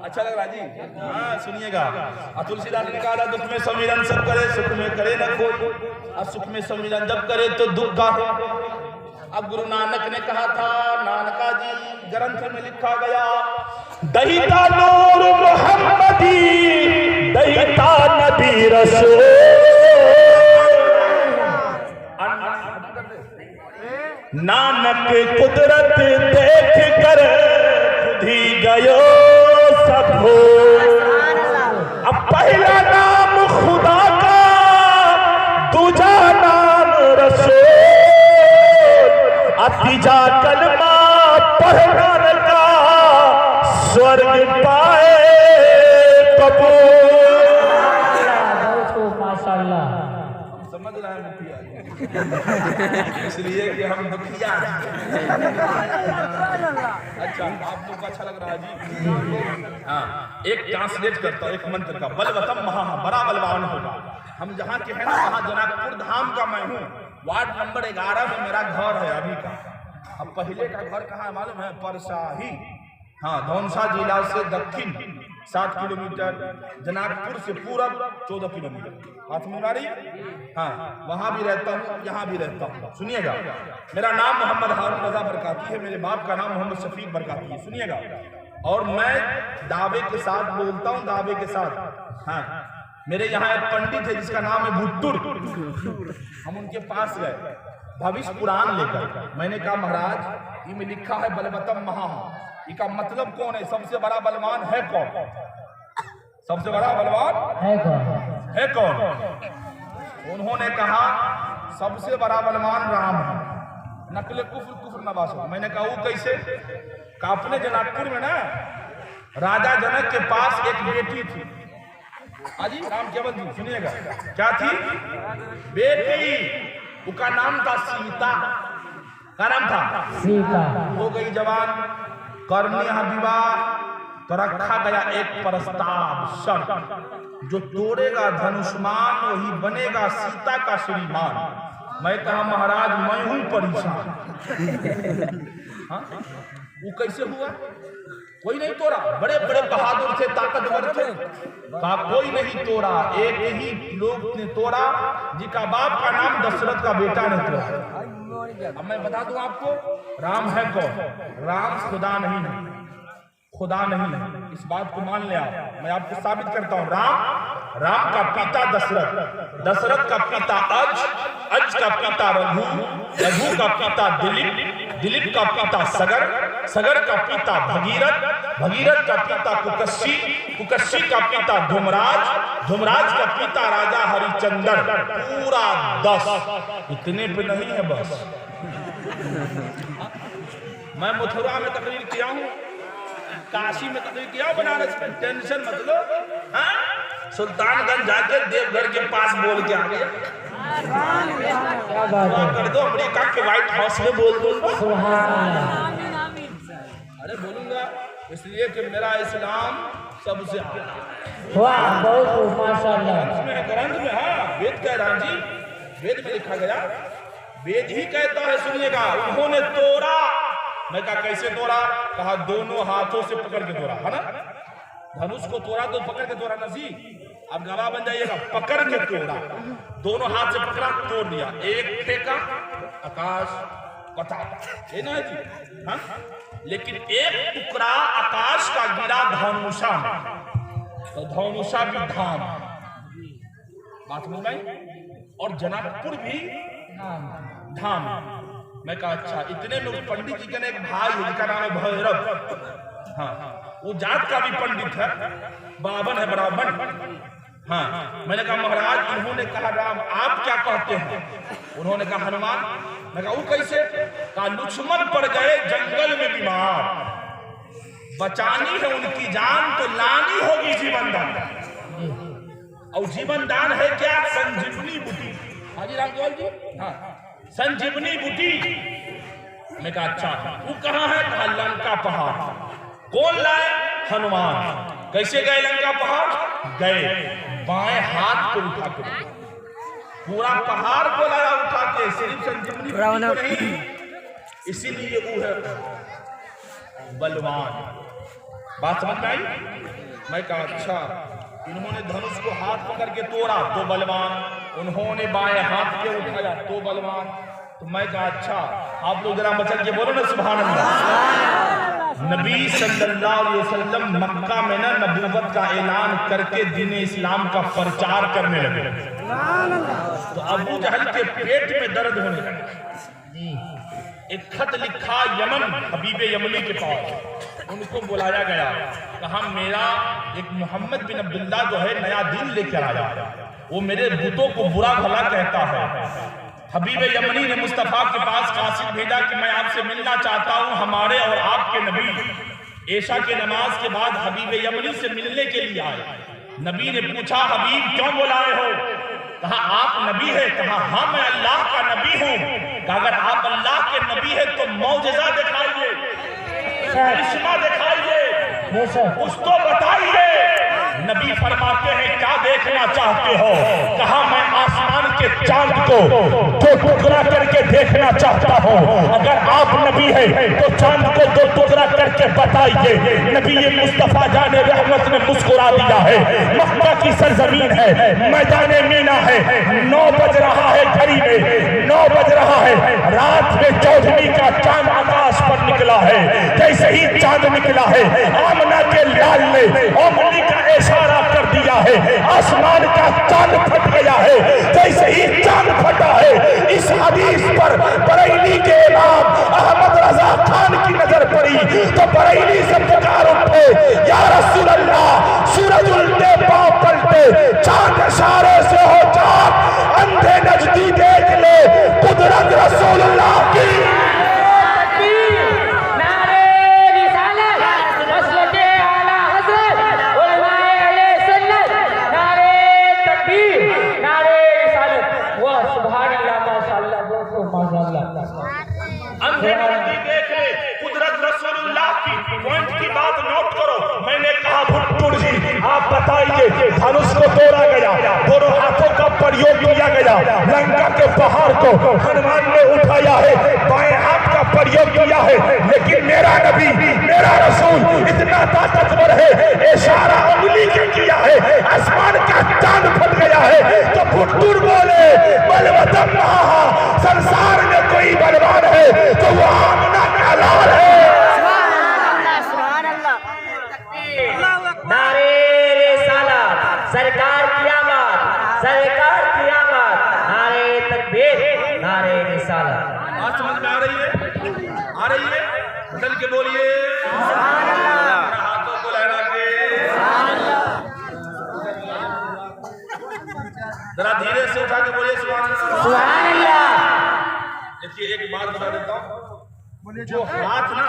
अच्छा लग रहा जी? हाँ सुनिएगा, तुलसीदास ने कहा दुख में सम्मिलन सब करे, सुख में करे न कोई, और सुख में सम्मिलन जब करे तो दुख का हो। अब गुरु नानक ने कहा था, नानका जी ग्रंथ में लिखा गया, दहिता नूर मोहम्मदी, दहिता नबी रसूल, नानक कुदरत देख कर खुद ही गयो सब हो। अब पहला नाम खुदा का, दूजा नाम रसूल, तीजा कलमा पढ़ने का, स्वर्ग पाए कबूल। माशाअल्लाह, समझ रहे हैं मुखिया इसलिए कि हम मुखिया। अच्छा आप लोग को अच्छा लग रहा है जी? हाँ, एक ट्रांसलेट करता हूँ एक मंत्र का, बलवतम महा, बड़ा बलवान होगा। हम जहाँ के हैं ना, वहाँ जनकपुर धाम का मैं हूँ, वार्ड नंबर 11 में मेरा घर है अभी का। अब पहले का घर कहाँ है मालूम है? परसाही, हाँ, धौनसा जिला से दक्षिण 7 किलोमीटर, जनकपुर से पूरब 14 किलोमीटर। बात समझ आ रही है? हाँ, वहाँ भी रहता हूँ, यहाँ भी रहता हूँ। सुनिएगा, मेरा नाम मोहम्मद हारून रजा बरकाती है, मेरे बाप का नाम मोहम्मद शफीक बरकाती है। सुनिएगा, और मैं दावे के साथ बोलता हूँ, दावे के साथ। हाँ, मेरे यहाँ एक पंडित है जिसका नाम है भुट्टुर, हम उनके पास गए भविष्य पुराण लेकर। मैंने कहा महाराज ये में लिखा है बलवतम महा, इसका मतलब कौन है? सबसे बड़ा बलवान है कौन? सबसे बड़ा बलवान है कौन? उन्होंने कहा सबसे बड़ा बलवान राम है, नकले कुफ्र कुफ्र नवास। मैंने कहा वो कैसे? कहा अपने जनकपुर में ना राजा जनक के पास एक बेटी थी, हाजी राम केवल जी, सुनिएगा क्या थी? बेटी, उसका नाम था सीता। क्या नाम था? सीता। हो गई जवान, करनी यहाँ विवाह, तो रखा गया एक प्रस्ताव, शर्त, जो तोड़ेगा धनुष्मान वही बनेगा सीता का श्रीमान। मैं कहा महाराज मैं हूं परेशान। हाँ? वो कैसे हुआ? कोई नहीं तोड़ा, बड़े बड़े बहादुर थे, ताकतवर थे, कहा कोई नहीं तोड़ा, एक ही लोग ने तोड़ा जिनका बाप का नाम दशरथ का बेटा ने तोड़ा। अब मैं बता दूं आपको, राम है कौन? राम खुदा नहीं है, खुदा नहीं है, इस बात को मान ले आप। मैं आपको साबित करता हूं। राम का पिता दशरथ, दशरथ का पिता अज का पिता रघु, रघु का पिता दिलीप का पिता सगर का पिता भगीरथ का पिता कुकशी का पिता धुमराज का पिता राजा हरिचंद्र। पूरा 10। इतने पे नहीं है बस। मैं मथुरा में तकरीर किया हूँ, काशी में तकरीर किया, बनारस में, टेंशन मत लो। सुल्तानगंज जाके देवघर के पास बोल के आ गया। कर दो अमेरिका के व्हाइट हाउस में बोल दो। अरे बोलूंगा इसलिए कि मेरा इस्लाम सबसे
वाह, बहुत माशाअल्लाह।
ग्रंथ में, हाँ, वेद कह रहा जी, वेद में लिखा गया, वेद ही कहता है, सुनिएगा, उन्होंने तोड़ा। मैं कहा कैसे तोड़ा? कहा दोनों हाथों से पकड़ के तोड़ा, है ना। धनुष को तोड़ा तो पकड़ के तोड़ा ना जी, अब गवाह बन जाइएगा। पकड़ के तोड़ा, दोनों हाथ से पकड़ा, तोड़ दिया। एक फेंका आकाश पता ये ना है जी, हाँ? लेकिन एक टुकड़ा आकाश का गिरा धनुषा में, तो धनुषा भी धाम, बात समझ में, और जनकपुर भी धाम। मैं कहा अच्छा। इतने में पंडित जी का एक भाई है जिसका नाम है भैरव, हाँ, वो जात का भी पंडित है, बावन है, बराबर, हाँ। मैंने कहा महाराज, उन्होंने कहा राम, आप क्या कहते हैं? उन्होंने कहा हनुमान। मैं कहा वो कैसे? कहा लक्ष्मण पड़ गए जंगल में बीमार, बचानी है उनकी जान तो लानी होगी जीवन दान। और जीवन दान है क्या? संजीवनी बूटी। हाजी राम गोल जी, हाँ, संजीवनी बूटी। मैं कहा अच्छा, वो कहाँ है? कहा लंका पहाड़। कौन लाए? हनुमान। कैसे गए लंका पहाड़? गए बाएं हाथ को उठा के, पूरा पहाड़ को लाया उठा के, सिर्फ संजीवनी बूटी नहीं, इसीलिए वो है बलवान। बात समझ में आई? मैं कहा अच्छा। इन्होंने धनुष को हाथ पकड़ के तोड़ा तो बलवान, उन्होंने बाएं हाथ के उठाया तो बलवान। तो मैं कहा अच्छा, आप लोग जरा मचल के बोलो ना सुभान अल्लाह। नबी सल्लल्लाहु अलैहि वसल्लम मक्का में ना नबूवत का ऐलान करके दीन इस्लाम का प्रचार करने लगे, तो अबू जहल के पेट में दर्द होने लगा। एक खत लिखा यमन, हबीब यमनी के पास, उनको बुलाया गया, कहा मेरा एक मोहम्मद बिन अब्दुल्ला जो है नया दिन लेकर आया, वो मेरे बुतों को बुरा भला कहता है। हबीब यमनी ने मुस्तफा के पास कासिद भेजा कि मैं आपसे मिलना चाहता हूं, हमारे और आपके नबी ऐशा के नमाज के बाद हबीब यमनी से मिलने के लिए आए। नबी ने पूछा हबीब क्यों बुलाए हो? कहा आप नबी है? कहा हाँ मैं अल्लाह का नबी हूँ। कहा अगर आप अल्लाह के नबी है तो मौजज़ा दिखाइए, करिश्मा दिखाइए, कुछ तो बताइए। नबी फरमाते हैं क्या देखना चाहते हो? कहा मैं आसमान के चांद को दो टुकड़ा करके देखना चाहता हूँ। अगर आप नबी है तो चांद को दो टुकड़ा करके बताइए। नबी ये मुस्तफा जाने रहमत ने मुस्कुरा दिया है। मक्का की सरजमीन है, मैदान मीना है, 9 बज रहा है, घड़ी में 9 बज रहा है, रात में चौधरी का चांद आकाश पर निकला है। जैसे ही चांद निकला है, आमना के लाल ने उंगली का इशारा कर दिया है, आसमान का चांद फट गया है। जैसे ही चांद फटा है, इस हदीस पर बरेली के इमाम अहमद रजा खान की नजर पड़ी तो बरेली से पुकार उठे, या रसूल अल्लाह, सूरज उल्टे पांव पलटे, चांद इशारे से हो चाक, अंधे नजदी देख ले कुदरत रसूलुल्लाह की। देख ले कुदरत रसूलुल्लाह की। पॉइंट की बात नोट करो। मैंने कहा भुट्टुर जी आप बताइए, धनुष को तोड़ा गया, दोनों हाथों का प्रयोग किया गया, लंका के पहाड़ को हनुमान ने उठाया है, बाएं हाथ का प्रयोग किया है, लेकिन मेरा नबी
मेरा रसूल इतना ताकतवर है, इशारा उंगली के किया है, आसमान का चांद फट गया है तो फुटुर बोले बलवतम महा, संसार में कोई बलवान है तो वो आमना का लाल है।
नारे रिसालत, सरकार की आमद, सरकार की आमद, नारे तकबीर, नारे रिसालत।
बात समझ में आ रही है? आ रही है? चल के बोलिए हाथों को लहरा के, जरा धीरे से उठा के बोलिए सुभान अल्लाह। देखिए एक बात बता देता हूँ, जो हाथ ना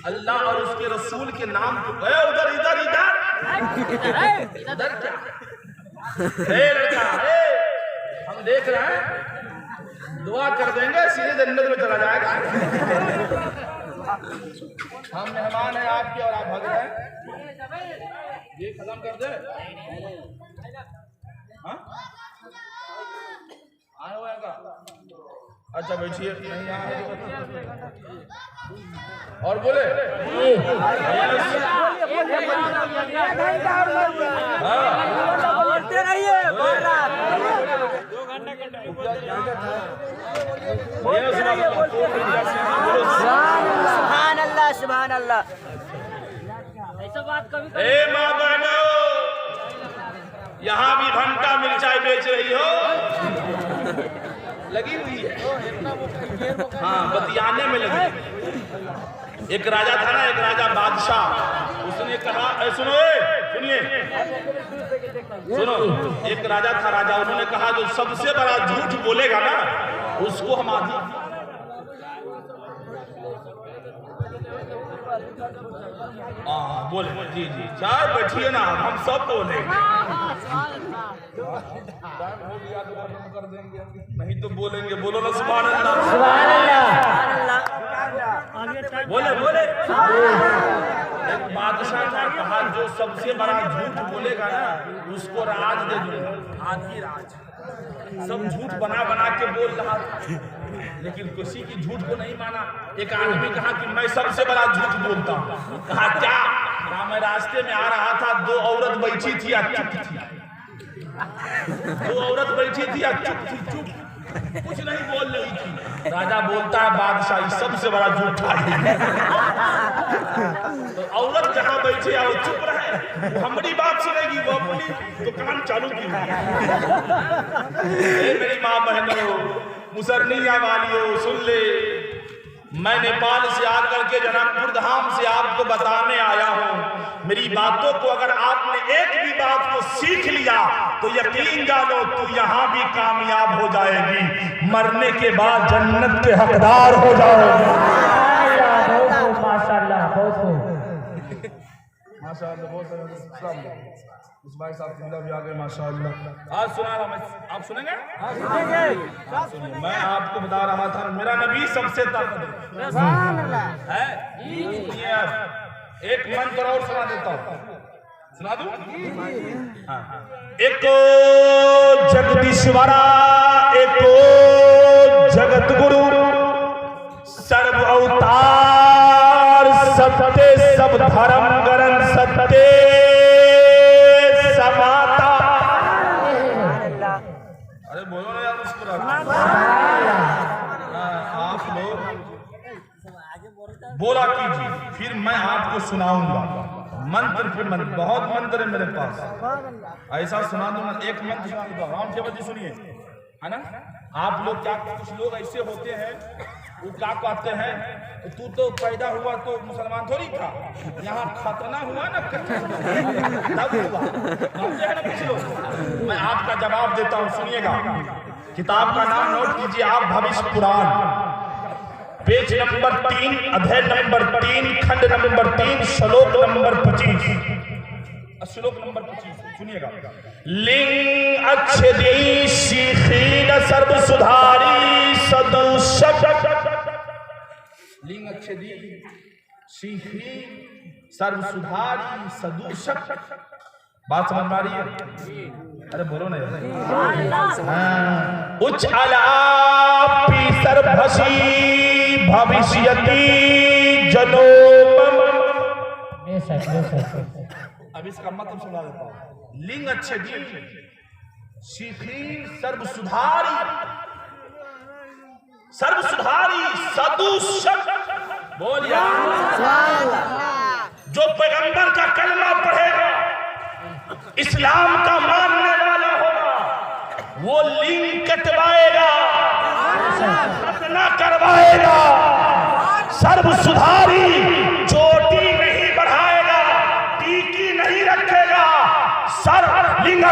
अल्लाह और उसके रसूल के नाम को उधर इधर इधर इधर क्या लड़का हम देख रहे हैं, दुआ कर देंगे सीधे जन्नत में चला जाएगा। हम मेहमान हैं आपके और आप भाग रहे हैं, ये खत्म कर दे। हाँ आए हुए का, अच्छा बैठिए और बोले
बोलते रहिए, सुभान अल्लाह, सुभान अल्लाह। ऐसा बात कभी
ए माँ बहनों, यहाँ भी भंटा मिर्चाई बेच रही हो, लगी हुई है। हाँ बतियाने में लगी। एक राजा था ना, एक राजा बादशाह, उसने कहा सुनो सुनिए सुनो, एक राजा था राजा, उन्होंने कहा जो सबसे बड़ा झूठ बोलेगा ना उसको हम आधी बोले। जी जी चार बैठिए ना, हम सब बोलेंगे, कर देंगे नहीं तो बोलेंगे। बोलो ना सुभान अल्लाह,
सुभान अल्लाह।
बोले बोले। एक बादशाह था, कहा जो सबसे बड़ा झूठ बोलेगा ना उसको राज दे दूंगा, आधी राज। सब झूठ बना बना के बोल रहा था, लेकिन किसी की झूठ को नहीं माना। एक आदमी कहा कि मैं सबसे बड़ा झूठ बोलता हूँ। कहा क्या? कहा मैं रास्ते में आ रहा था, दो औरत बैठी थी चुप थी, दो औरत बैठी थी चुप थी, चुप कुछ नहीं बोल रही थी। राजा बोलता है बादशाह सबसे बड़ा झूठा है। तो औरत जहाँ बैठी है वो चुप रहे, हमारी बात सुनेगी, वो अपनी दुकान चालू की। मेरी माँ बहनों, मुसरनिया वालियों सुन ले, मैं नेपाल से आकर के जनकपुर धाम से आपको बताने आया हूँ। मेरी बातों को अगर आपने एक भी बात को सीख लिया तो यकीन जानो तू यहाँ भी कामयाब हो जाएगी, मरने के बाद जन्नत के हकदार हो जाओगे।
माशाअल्लाह, बहुत
माशाअल्लाह, बहुत उस भाई साहब जिंदा भी आ गए माशाअल्लाह। आज सुना रहा मैं, आप सुनेंगे? सुनिए, मैं आपको बता रहा था मेरा नबी सबसे ताकतवर है। सुनिए आप, एक मंत्र और सुना देता हूँ, सुना दूं? एको जगदीश्वरा, एको जगत गुरु, सर्व अवतार सत्य, सब धर्म गरन सत्य समाता। अरे बोलो ना यार, मुस्कुरा। आप लोग बोला कीजिए, फिर मैं आपको सुनाऊंगा मंत्र पे मंत्र। बहुत मंत्र है मेरे पास, ऐसा सुना दूंगा। एक मंत्र सुना दूंगा, राम केवल जी सुनिए, है ना? आप लोग क्या, कुछ लोग ऐसे होते हैं वो क्या कहते हैं, तू तो पैदा हुआ तो मुसलमान थोड़ी था, यहाँ खतना हुआ ना तब हुआ, समझे ना कुछ लोग। मैं आपका जवाब देता हूँ, सुनिएगा। किताब का नाम नोट कीजिए आप, भविष्य पुराण, पेज नंबर 3, अध्याय नंबर 3, खंड नंबर 3, श्लोक नंबर 25। श्लोक नंबर 25 सुनिएगा। लिंग अच्छी शीखीन सर्व सुधारी सदुषक, लिंग अच्छी शीखी सर्व सुधारी सदुषक। बात समझ में आ रही है? अरे बोलो ना यार। उच्च आलापी सर्वभसी भविष्यति जनोपम, अब इसका मतलब समझा देता हूँ। लिंग अच्छे दिन शिखीन सर्व सुधारी सदुष्ट बोलिया। जो पैगंबर का कलमा पढ़ेगा, इस्लाम का मानने वाला होगा, वो लिंग कटवाएगा, खतना करवाएगा। सर्व सुधारी चोटी नहीं बढ़ाएगा, टीकी नहीं रखेगा। सर्व लिंग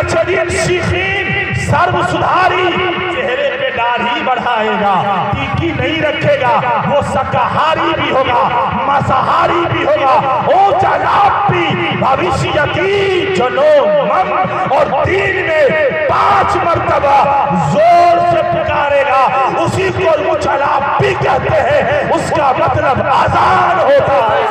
शिखीन सर्व सुधारी चेहरे पे दाढ़ी बढ़ाएगा, टीकी नहीं रखेगा। वो शाकाहारी भी होगा, मांसाहारी भी होगा। ओ जनाबी भविष्य की जनोमम और दिन में 5 मर्तबा जोर से पुकारेगा, उसी को मुचलापी कहते हैं। उसका मतलब आजान होता है।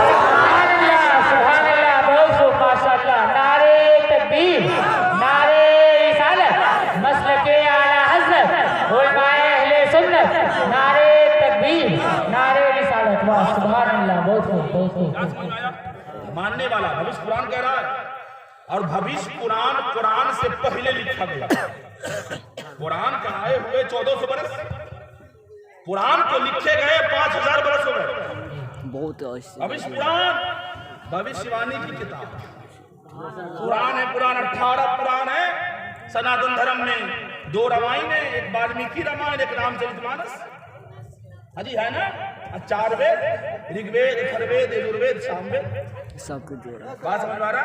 मानने वाला भविष्य कुरान कह रहा है, और भविष्य कुरान से पहले लिखा गया। कुरान का आए हुए 1400 बरस, कुरान को लिखे गए 5000 बरस हो गए।
बहुत
भविष्य कुरान भविष्यवाणी की किताब कुरान है। कुरान 18 कुरान है सनातन धर्म में। 2 रामायण है, एक वाल्मीकि रामायण, एक रामचरितमानस। हाजी है ना। 4 वेद, ऋग्वेद, अथर्ववेद, यजुर्वेद, सामवेद,
सब कुछ जोड़ा।
बात समझ आ रहा।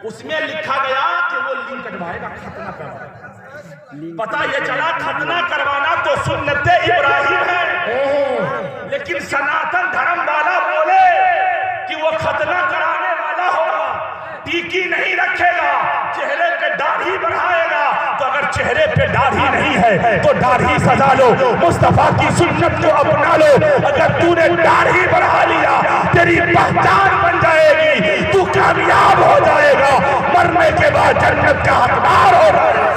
उसमें लिखा गया कि वो लिंग कटवाएगा, खतना करवाएगा। पता ये चला खतना करवाना तो सुन्नते इब्राहिम है, लेकिन सनातन धर्म वाला बोले कि वो खतना कराने वाला होगा, टीकी नहीं रखेगा, चेहरे पे दाढ़ी बढ़ाएगा। तो अगर चेहरे पे दाढ़ी नहीं है तो दाढ़ी सजा लो, मुस्तफा की सुन्नत को अपना लो। अगर तूने दाढ़ी बढ़ा लिया, तेरी पहचान बन जाएगी, तू कामयाब हो जाएगा, मरने के बाद जन्नत का हकदार हो जाएगा।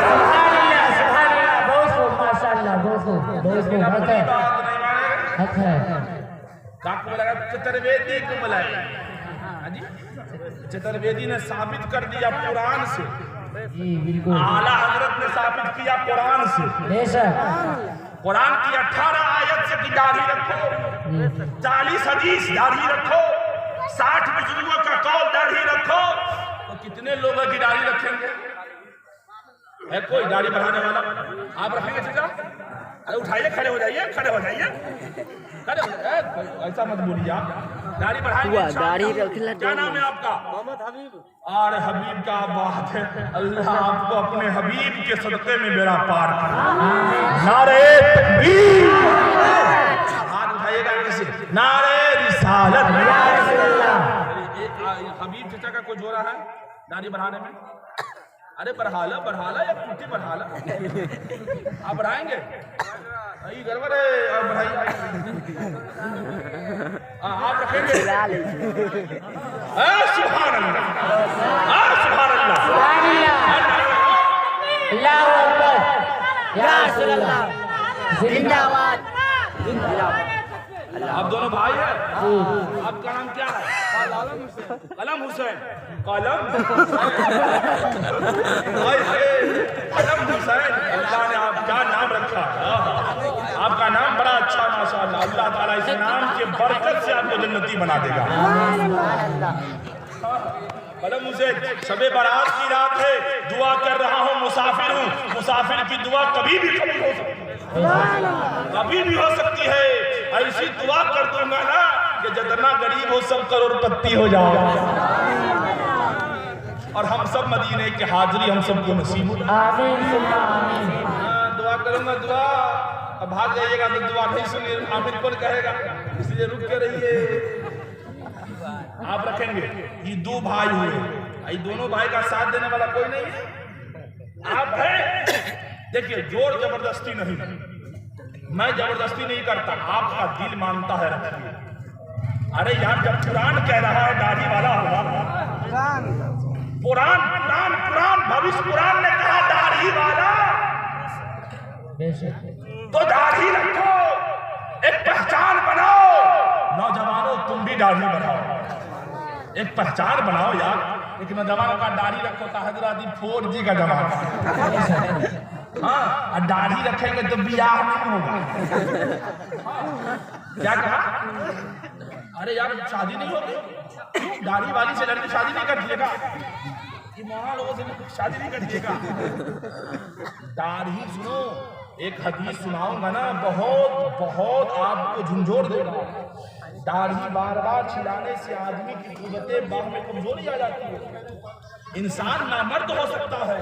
चतुर्वेदी को बुलाया। चतुर्वेदी ने साबित कर दिया कुरान से, आला हजरत ने साबित किया कुरान से। कुरान की 18 आयत से कि दाढ़ी रखो, 40 हदीस दाढ़ी रखो, 60 बुजुर्गों का कौल दाढ़ी रखो। तो कितने लोग की दाढ़ी रखेंगे? है कोई दाढ़ी बढ़ाने वाला? आप रखेंगे चाचा? अरे उठाइए, खड़े हो जाइए, खड़े हो जाइए, खड़े हो जाइए। ऐसा मत बोलिए आप। दाढ़ी बढ़ाएंगे,
दाढ़ी रखना।
क्या नाम है आपका? मोहम्मद हबीब। और हबीब का बात है, अल्लाह आपको अपने हबीब के सदक़े में मेरा पार करे। नारे तकबीर, हाथ उठाइएगा कैसे? नारे रिसालत। हबीब चाचा का कोई जोड़ा है दाढ़ी बढ़ाने में? अरे बढ़ाला या कुर्ती बढ़ाला, आप बढ़ाएंगे? गड़बड़ है, आप बढ़ाइए। आप रखेंगे? सुभान अल्लाह, सुभान अल्लाह,
अल्लाहू अकबर, या रसूल अल्लाह, जिंदाबाद।
आप दोनों भाई हैं? आपका नाम क्या है? कलम हुसैन। कलम हुसैन, अल्लाह ने आप क्या नाम रखा? आपका नाम बड़ा अच्छा माशाअल्लाह। अल्लाह ताला इस नाम के बरकत से आपको जन्नती बना देगा। कलम हुसैन, शबे बारात की रात है, दुआ कर रहा हूँ, मुसाफिर हूँ। मुसाफिर की दुआ कभी भी कभी हो सकती है, कभी भी हो सकती है। ऐसी दुआ कर दूंगा ना कि जितना गरीब हो सब करोड़पति हो जाओ। और हम सब मदीने के हाजिरी हम सबको नसीब हो। दुआ करूंगा, दुआ अब भाग जाइएगा तो दुआ नहीं सुनिए, आमिर कौन कहेगा, इसलिए रुक के रहिए। आप रखेंगे? ये 2 भाई हुए, ये दोनों भाई का साथ देने वाला कोई नहीं है। आप हैं, देखिए जोर जबरदस्ती नहीं, मैं जबरदस्ती नहीं करता, आपका दिल मानता है रखिए। अरे यार, जब कुरान कह रहा है दाढ़ी वाला होगा, कुरान भविष्य कुरान ने कहा दाढ़ी वाला, तो दाढ़ी रखो, एक पहचान बनाओ। नौजवानों तुम भी दाढ़ी बनाओ, एक पहचान बनाओ यार। एक नौजवान का दाढ़ी रखो था हजरत 4G का जमाना। हाँ, दाढ़ी रखेंगे तो ब्याह नहीं होगा। हाँ, क्या कहा? अरे यार शादी नहीं होगी, दाढ़ी वाली से लड़की शादी नहीं करतीगा, लोगों से शादी नहीं करतीगा। दाढ़ी सुनो, एक हदीस सुनाऊंगा ना, बहुत बहुत आपको झंझोर देगा। दाढ़ी बार बार छिलाने से आदमी की कुव्वतें बाह में कमजोरी आ जाती है, इंसान नामर्द हो सकता है।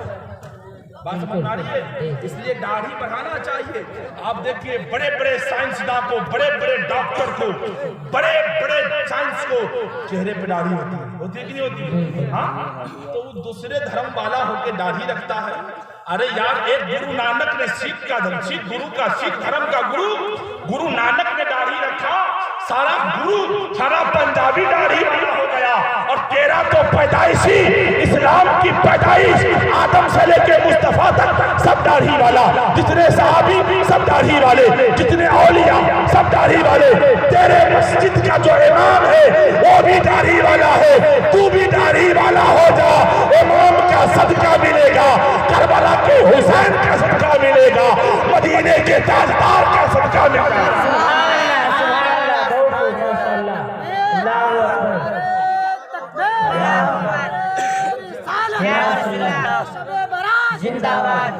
बात समझ आ रही है? इसलिए दाढ़ी बढ़ाना चाहिए। आप देखिए बड़े बड़े साइंसदान को, बड़े बड़े डॉक्टर को, बड़े बड़े साइंस को चेहरे पे दाढ़ी होती है कि नहीं होती? हाँ, तो वो दूसरे धर्म वाला होकर दाढ़ी रखता है। अरे यार, एक गुरु नानक ने सिख धर्म का गुरु नानक ने दाढ़ी रखा, सारा पंजाबी दाढ़ी वाला हो गया। और तेरा तो पैदाइशी इस्लाम की पैदाइश आदम से लेके मुस्तफा तक सब दाढ़ी वाला, जितने सहाबी सब दाढ़ी वाले, जितने औलिया सब दाढ़ी वाले। तेरे मस्जिद का जो इमाम है वो भी दाढ़ी वाला है, तू भी दाढ़ी वाला हो जा। इमाम का सदका मिलेगा, करबला के हुसैन का सदका मिलेगा, मदीने के ताजदार का सदका मिलेगा।
जिंदाबाद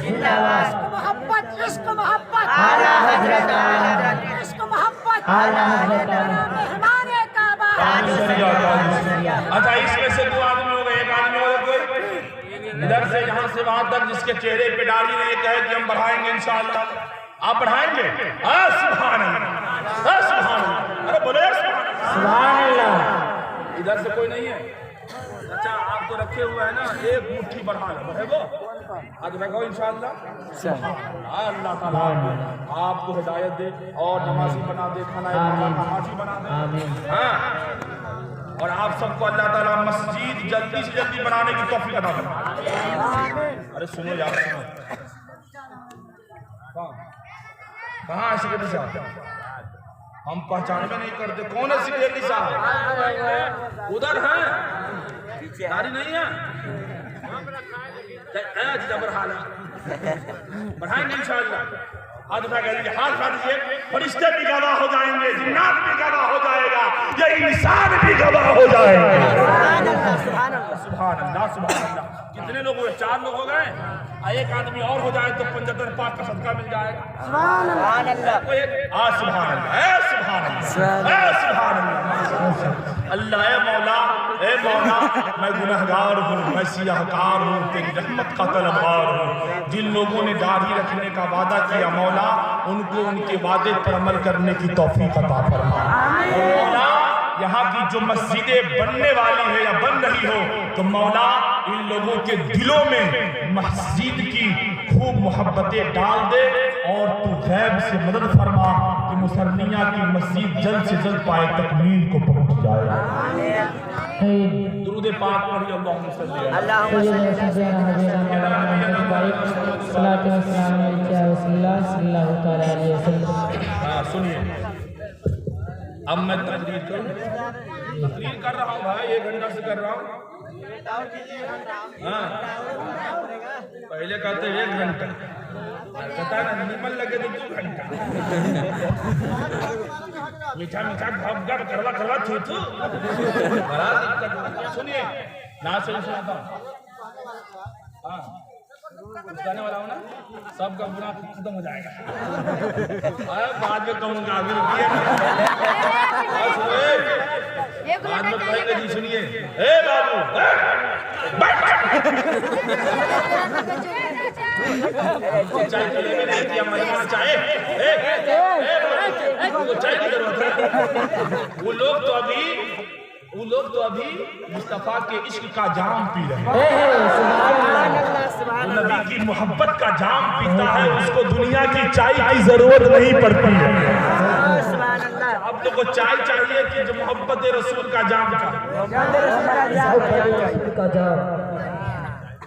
जिंदाबाद। मोहब्बत इश्क मोहब्बत आला हजरत इश्क मोहब्बत आला हजरत हमारे काबा।
अच्छा, इसमें से 2 आदमी हो गए, एक आदमी और कोई इधर से यहाँ से वहां तक जिसके चेहरे पे दाढ़ी नहीं कहे कि हम बढ़ाएंगे इंशाअल्लाह। आप बढ़ाएंगे? सुभान अल्लाह, सुभान अल्लाह। अरे बोले सुभान अल्लाह। इधर से कोई नहीं है? अच्छा, आप तो रखे हुए हैं ना, एक मुट्ठी बढ़ा है वो आज रखो इंशाअल्लाह। अल्लाह ताला आपको हिदायत दे और नमाजी बना दे, खाना नमाजी बना दे। हाँ, और आप सबको अल्लाह ताला मस्जिद जल्दी से जल्दी बनाने की तौफीक अता फरमाए। अरे सुनो यार, कहाँ है सेक्रेटरी साहब? हम पहचान में नहीं करते। कौन है सेक्रेटरी साहब? उधर है, दाढ़ी नहीं है। बढ़ाएंगे इंशाअल्लाह। आज उठा कर हाथ खा दीजिए। फरिश्ते भी गवाह हो जाएंगे, जिन्नात भी गवाह हो जाएगा, ये इंसान भी गवाह हो जाएगा। सुभान अल्लाह, सुभान अल्लाह। कितने लोग हुए? 4 लोग हो गए। एक आदमी और हो जाए तो 75 पाक का सदका मिल जाएगा। सुभान अल्लाह, सुभान अल्लाह, सुभान अल्लाह। अल्लाह ए मौला, मैं गुनहगार हूँ, मैं सियाहकार हूँ, तेरी रहमत का तलबगार हूँ। जिन लोगों ने दाढ़ी रखने का वादा किया मौला, उनको उनके वादे पर अमल करने की तौफीक अता फरमा। मौला, यहाँ की जो मस्जिदें बनने वाली है या बन रही हो, तो मौला इन लोगों के दिलों में मस्जिद की खूब मोहब्बतें डाल दे और तू गैब से मदद फरमा कि मुसल्लिया की मस्जिद जल्द से जल्द पाए तकमील को पहुँच जाए। दुरूद पाक पढ़िए। हाँ, सुनिए, अब मैं तकरीर कर रहा हूँ भाई, 1 घंटा से कर रहा हूँ। हाँ, पहले कहते 1 घंटा, कहता है ना निमन लगे तो 2 घंटा। मीठा मीठा घप घप करवा करवा थू बड़ा दिक्कत। सुनिए ना, सुनाता हूँ। हाँ, गाने वाला हूँ ना, सबका गुनाह खत्म हो जाएगा। बाद में कहूँगा, अभी रुकिए, बाद में कहेंगे जी। सुनिए, ए बाबू चाय के लिए नहीं किया, मैं चाय चाय की जरूरत है। वो लोग तो अभी मुस्तफा के इश्क का जाम पी रहे हैं। नबी की मोहब्बत का जाम पीता है, उसको दुनिया की चाय की जरूरत नहीं पड़ती है। आप लोग को चाय चाहिए कि जो मोहब्बत रसूल का जाम का।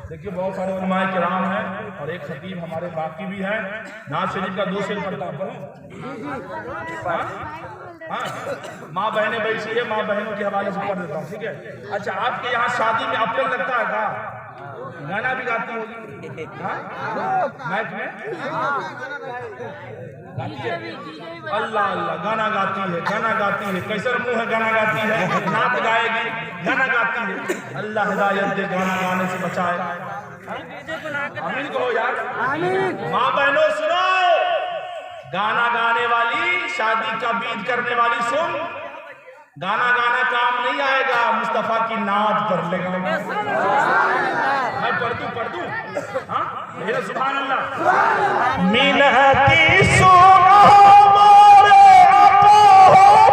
देखिए, बहुत सारे उलमाए किराम हैं और एक खतीब हमारे बाकी भी हैं। नाज शरीफ का 2 शेर पढ़ता है। हाँ, माँ बहनें बैठी है, माँ बहनों के हवाले से पढ़ देता हूँ, ठीक है। अच्छा, आपके यहाँ शादी में अप्पल लगता है क्या? गाना भी गाती होगी? हाँ, मैच में अल्लाह अल्लाह गाना गाती है, गाना गाती है। कैसा मुंह है, गाना गाती है, नात गाएगी, गाना गाती है। अल्लाह हिदायत दे, गाना गाने से बचाए। आमीन कहो यार। माँ बहनों सुनो, गाना गाने वाली, शादी का बीज करने वाली सुन, गाना गाना काम नहीं आएगा, मुस्तफा की नात कर लेगा। मैं पढ़ दूं हाँ, मेरा सुभान अल्लाह।
मिनती सुनो मोरे आका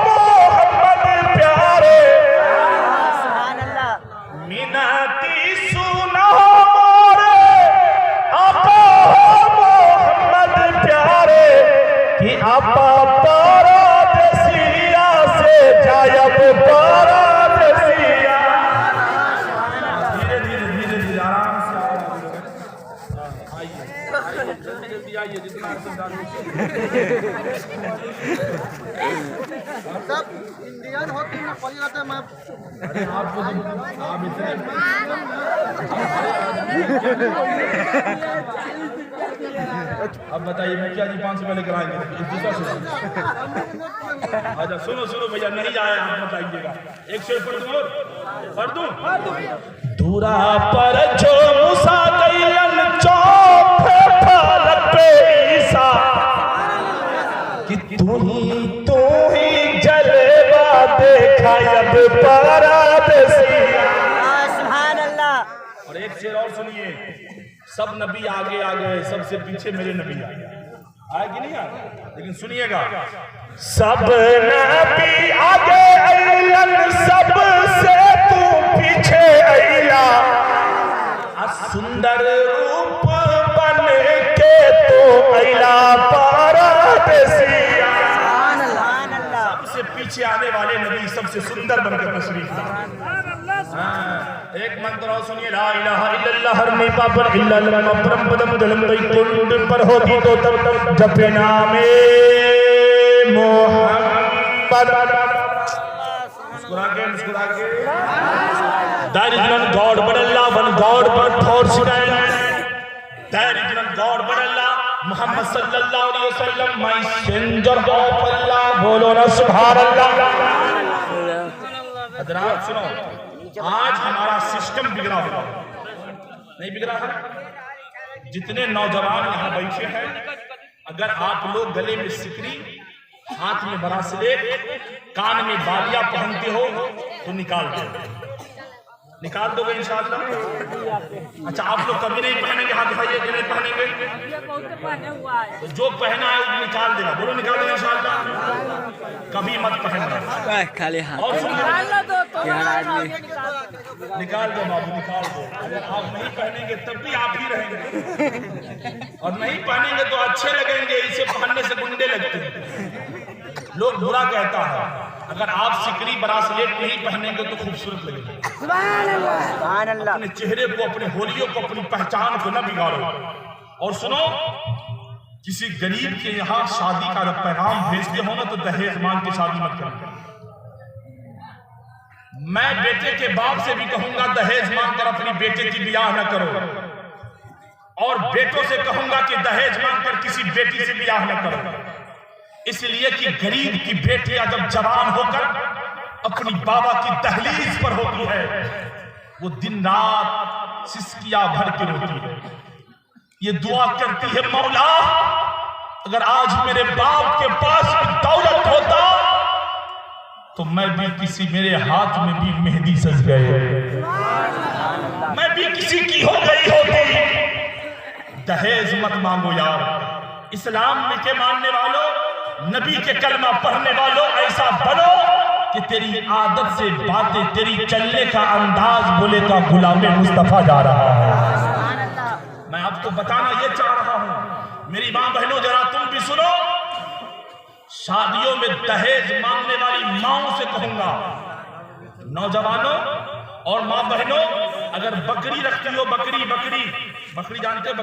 मोहम्मद प्यारे, मिनती सुनो मोरे आका मोहम्मद प्यारे, कि आपा परदेसिया से जायब परदेसिया।
धीरे धीरे आराम से आइए, जल्दी आइए, जितना
सब इंडियन होती ना पड़ी जाते मैं।
अरे आपको आप इतने अब बताइए मैं क्या जी 500 रुपये लेकर आएंगे? अच्छा सुनो भैया, नहीं आया आप बताइएगा। एक शेर पढ़ दूं।
दूरा पर जो मूसा कैलन चौथे फलक पे ईसा, कि तू ही जलवा देखा अब परदेसिया।
सुभान अल्लाह।
और एक शेर और सुनिए, सब नबी आगे आ गए, सबसे पीछे मेरे नबी आए कि नहीं आए? लेकिन सुनिएगा,
सब नबी आगे अइलन, सबसे तू पीछे अइला, सुंदर रूप बन के तू अइला परदेसिया।
सबसे पीछे आने वाले नबी सबसे सुंदर बनकर तशरीफ लाए। एक मंत्र और सुनिए, ला इलाहा इल्लल्लाह हर नहीं पापर इल्लल्लाह परम पदम दलम दई कुंड पर होती तो तब जपे नामे मोहम्मद। मुस्कुरा के There is none God but Allah, one God but for Sudan. There is none God but Allah, Muhammad sallallahu alaihi wasallam, messenger of Allah. बोलो ना सुभान अल्लाह। हज़रात सुनो, आज हमारा सिस्टम बिगड़ा हुआ नहीं बिगड़ा है? जितने नौजवान यहाँ बैठे हैं, अगर आप लोग गले में सिकरी, हाथ में ब्रासलेट, कान में बालियां पहनते हो तो निकाल दोगे इंशाअल्लाह। अच्छा, आप लोग कभी नहीं पहनेंगे? हाथ दिखाइए कि नहीं पहनेंगे? तो जो पहना है वो निकाल देना। बोलो निकाल देना इंशाअल्लाह। कभी मत पहनना
खाली हाथ।
और सुन
आदमी
निकाल दो बाबू, निकाल दो। अगर आप नहीं पहनेंगे तब भी आप ही रहेंगे, और नहीं पहनेंगे तो अच्छे लगेंगे। इसे पहनने से गुंडे लगते हैं, लोग बुरा कहता है। अगर आप सिकरी ब्रासलेट नहीं पहनेंगे तो खूबसूरत लगेगा।
सुभान अल्लाह।
अपने चेहरे को, अपने होलियों को, अपनी पहचान को न बिगाड़ो। और सुनो, किसी गरीब के यहाँ शादी का पैगाम भेजते हो ना तो दहेज मांग के शादी मत करो। मैं बेटे के बाप से भी कहूंगा दहेज मांगकर अपनी बेटे की ब्याह न करो, और बेटों से कहूंगा कि दहेज मांगकर किसी बेटी से ब्याह न करो। इसलिए कि गरीब की बेटियां जब जवान होकर अपनी बाबा की दहलीज पर होती है, वो दिन रात सिसकियां भर के रोती है, ये दुआ करती है, मौला अगर आज मेरे बाप के पास दौलत होता तो मैं भी किसी, मेरे हाथ में भी मेहंदी सज गए, मैं भी किसी की हो गई होती। दहेज मत मांगो यार। इस्लाम में के मानने वालों, नबी के कलमा पढ़ने वालों, ऐसा बनो कि तेरी आदत से बातें, तेरी चलने का अंदाज बोले का गुलाम मुस्तफा जा रहा है। मैं आपको बताना ये चाह रहा हूं, मेरी मां बहनों जरा तुम भी सुनो। शादियों में दहेज मांगने वाली माओं से कहूंगा, नौजवानों और मां बहनों, अगर बकरी रखती हो, बकरी जानते हो?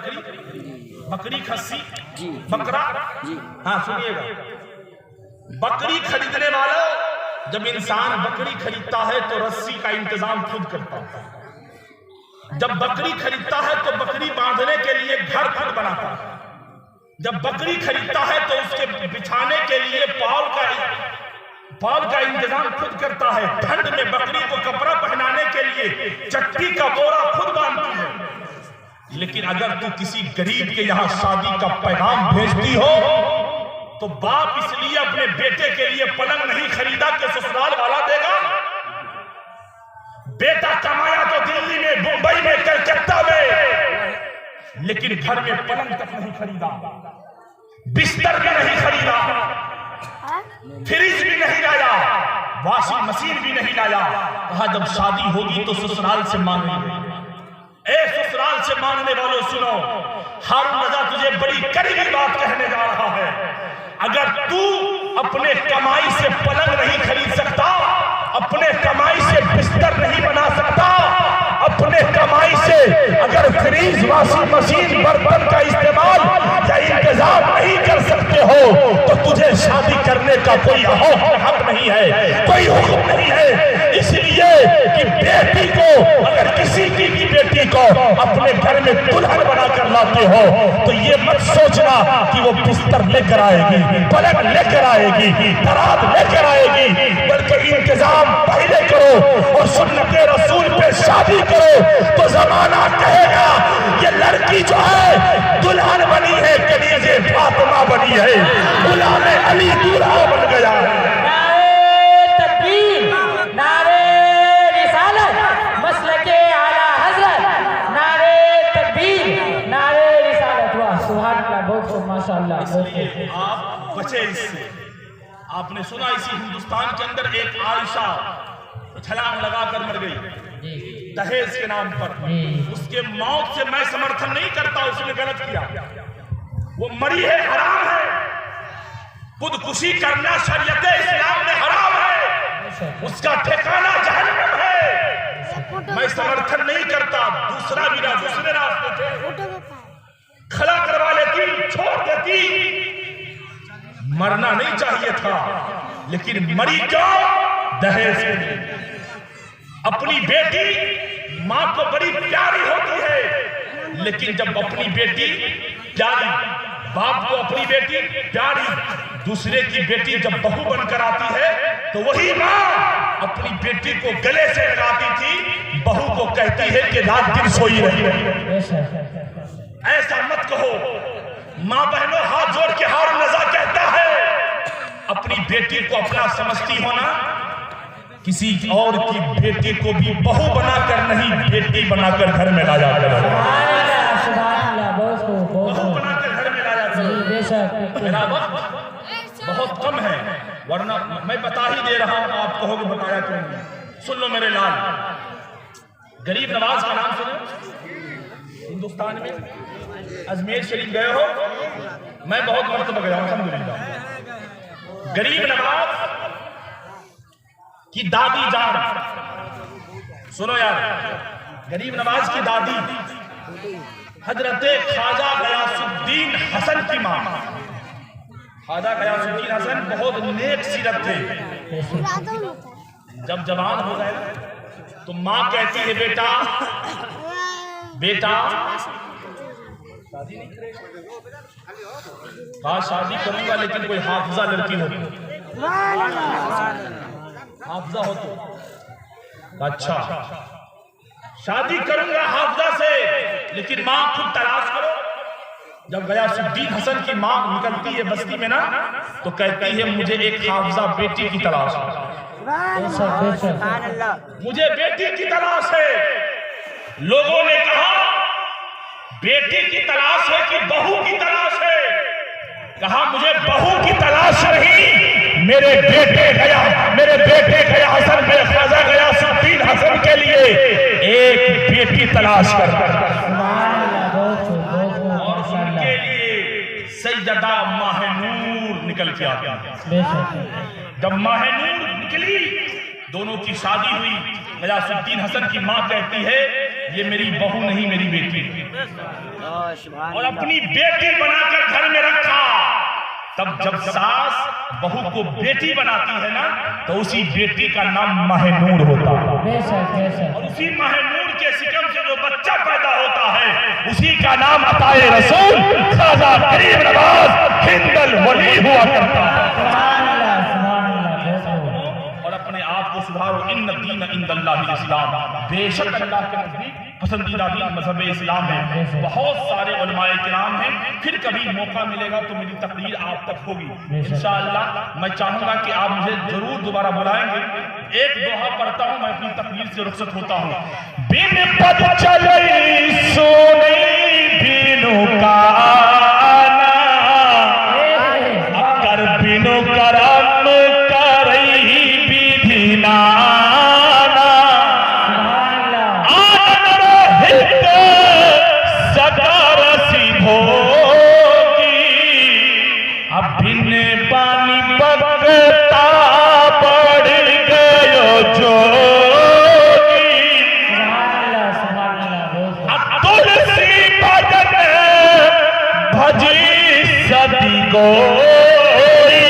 बकरी, खस्सी, बकरा। हाँ सुनिएगा, बकरी खरीदने वाला, जब इंसान बकरी खरीदता है तो रस्सी का इंतजाम खुद करता है। जब बकरी खरीदता है तो बकरी बांधने के लिए घर खुद बनाता है। जब बकरी खरीदता है तो उसके बिछाने के लिए पाल का इंतजाम खुद करता है। ठंड में बकरी को कपड़ा पहनाने के लिए चट्टी का बोरा खुद बांधती है। लेकिन अगर तू किसी गरीब के यहाँ शादी का पैगाम भेजती हो तो बाप इसलिए अपने बेटे के लिए पलंग नहीं खरीदा कि ससुराल वाला देगा। बेटा कमाया तो दिल्ली में, मुंबई में, कलकत्ता में, लेकिन घर में पलंग तक नहीं खरीदा, बिस्तर भी नहीं खरीदा, फ्रिज भी नहीं लाया, वॉशिंग मशीन भी नहीं लाया। कहा जब शादी होगी तो ससुराल से मांगेंगे। ए ससुराल से मांगने वालों सुनो, हारून रजा तुझे बड़ी कड़वी बात कहने जा रहा है। अगर तू अपने कमाई से पलंग नहीं खरीद सकता, अपने कमाई से बिस्तर नहीं बना सकता, अपने कमाई से अगर फ्रीज, वॉशिंग मशीन, बर्तन का इस्तेमाल या इंतजाम नहीं कर सकते हो तो तुझे शादी करने का कोई हक नहीं है, कोई हुक्म नहीं है। इसलिए कि बेटी को, अगर किसी की भी बेटी को अपने घर में दुल्हन बनाकर लाते हो तो ये मत सोचना कि वो बिस्तर लेकर आएगी, पलंग लेकर आएगी, दराज लेकर आएगी, बल्कि इंतजाम पहले करो और सुन्नते रसूल पे शादी करो तो जमाना कहेगा ये लड़की जो है दुल्हन बनी है, कनीज़े फातिमा बनी है, गुलाम अली दूल्हा बन गया है।
नारे तकबीर, नारे रिसालत, मसलके आला हज़रत, नारे तकबीर, नारे रिसालत। वाह सुभान अल्लाह, बहुत खूब, माशाअल्लाह।
इसलिए आप बचे इससे। आपने सुना इसी हिंदुस्तान के अंदर एक आयशा छलांग लगाकर मर गई दहेज के नाम पर। उसके मौत से मैं समर्थन नहीं करता, उसने गलत किया, वो मरी है, हराम है। खुदकुशी करना शरीयत इस्लाम में हराम है, उसका ठिकाना जहन्नम है। मैं समर्थन नहीं करता। दूसरे रास्ते थे, खड़ा करवा लेती, छोड़ देती, मरना नहीं चाहिए था, लेकिन मरी क्यों? दहेज के लिए। अपनी बेटी मां को बड़ी प्यारी होती है, लेकिन जब अपनी बेटी प्यारी, बाप को अपनी बेटी प्यारी, दूसरे की बेटी जब बहू बनकर आती है तो वही मां अपनी बेटी को गले से लगाती थी, बहू को कहती है कि रात दिन सोई रही है। ऐसा मत कहो। मां बहनों, हाथ जोड़ के हारून रजा कहता है, अपनी बेटी को अपना समझती हो ना, किसी और की बेटी को भी बहू बनाकर नहीं, बेटी बनाकर घर में ला जाकर, बहू बनाकर घर में ला जाकर। मेरा वक्त बहुत कम है, वरना मैं बता ही दे रहा हूं, आप कहोगे बताया क्यों नहीं। सुन लो मेरे लाल, गरीब नवाज का नाम सुनो। हिंदुस्तान में अजमेर शरीफ गए हो? मैं बहुत मर्तबा गया हूं, अल्हम्दुलिल्लाह। गरीब नवाज की दादी जान, सुनो यार, गरीब नवाज की दादी हजरते ख्वाजा गयासुद्दीन हसन की मां। ख्वाजा गयासुद्दीन हसन बहुत नेक सीरत थे। जब जवान हो गए तो मां कहती है, बेटा बेटा शादी नहीं करेगा? हाँ शादी करूंगा, लेकिन कोई हाफिजा लड़की हो, हाफिजा हो तो अच्छा, शादी करूंगा हाफिजा से, लेकिन मां खुद तलाश करो। जब गयासुद्दीन हसन की मां निकलती है बस्ती में ना, तो कहती है मुझे एक हाफिजा बेटी की तलाश है, मुझे बेटी की तलाश है। लोगों ने कहा बेटी की तलाश है कि बहू की तलाश है? कहा मुझे बहू की तलाश नहीं, मेरे बेटे गया हसन में ख्वाजा गयासुद्दीन हसन के लिए एक बेटी तलाश कर, और उनके लिए सैयदा माहनूर निकल के आती है। जब माहनूर निकली, दोनों की शादी हुई। गयासुद्दीन हसन की मां कहती है ये मेरी बहू नहीं, मेरी बेटी, और अपनी बेटी बनाकर घर में रखा। तब जब सास बहू को बेटी बनाती है ना, तो उसी बेटी का नाम महनूर होता है।
बेशक बेशक।
और उसी महनूर के सिकम से जो बच्चा पैदा होता है, उसी का नाम अताए रसूल खाजा गरीब नवाज हिंदल वली हुआ करता है।
सुभान अल्लाह, सुभान अल्लाह, बेशक।
और अपने आप को सुधारो। इन्न दीन इंदल्लाहिल इस्लाम, बेशक अल्लाह के नजदीक पसंदीदा दीन मजहब इस्लाम है। बहुत सारे उलमाए किराम हैं। फिर कभी मौका मिलेगा तो मेरी तकरीर आप तक होगी इंशाअल्लाह। मैं चाहूंगा कि आप मुझे जरूर दोबारा बुलाएंगे। एक दोहा पढ़ता हूं, मैं अपनी तकरीर से रुखसत होता हूं।
बिन पद चले सोने बिनु काना, अकर बिनु करम करई विधि नाना, आनंद रहित सकर सिभोगी, अब बिन पानी बगता बढ़ गयो जोगी, तुलसी भजन भजी सदी गोई,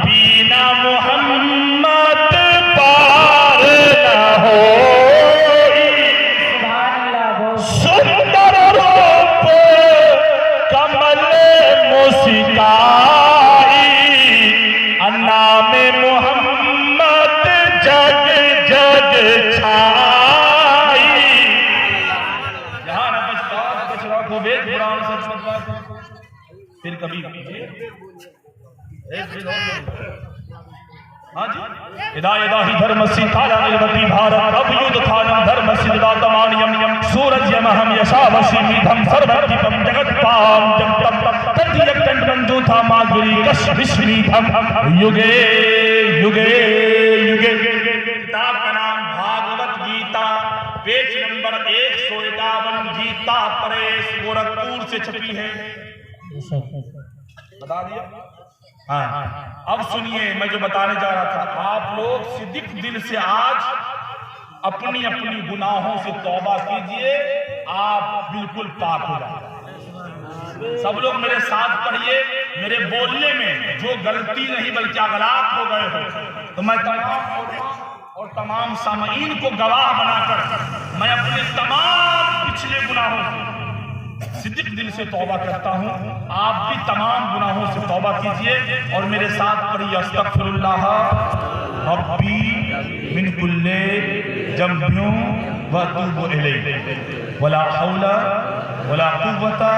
बिना मोहम्मद पार न होई, सुंदर रूप कमल मुस्काई, नाम मोहम्मद जग जग छाई।
जहां न बचरा को वेद पुराण सब फिर कभी हाँ जी।
इदा इदा ही धर्म सिद्धारा निर्वती भारत अब युद्ध थानम धर्म सिद्धा तमानियम सूरज यमहम यशावसी मिधम सर्वदीपम जगत पाम जम तम तद्यक कंडंदु था मागुरी कश विश्रीधम युगे युगे युगे।
किताब का नाम Bhagavad Gita, page number 151, Gita press Gorakhpur से छपी है। बता दिया। हाँ, अब सुनिए मैं जो बताने जा रहा था। आप लोग सिद्दीक दिल से आज अपनी अपनी गुनाहों से तौबा कीजिए, आप बिल्कुल पाक हो जाए। सब लोग मेरे साथ पढ़िए। मेरे बोलने में जो गलती नहीं बल्कि अगलात हो गए हो, तो मैं तमाम और तमाम सामीन को गवाह बनाकर मैं अपने तमाम पिछले गुनाहों से सिद्दीक दिल से तौबा करता हूँ। आप भी तमाम गुनाहों से तौबा कीजिए और मेरे साथ पढ़िए। अस्तगफिरुल्लाह रब्बी मिन कुल्ले जम्बियों व अतूबु इलैहि वला हौला वला कुव्वता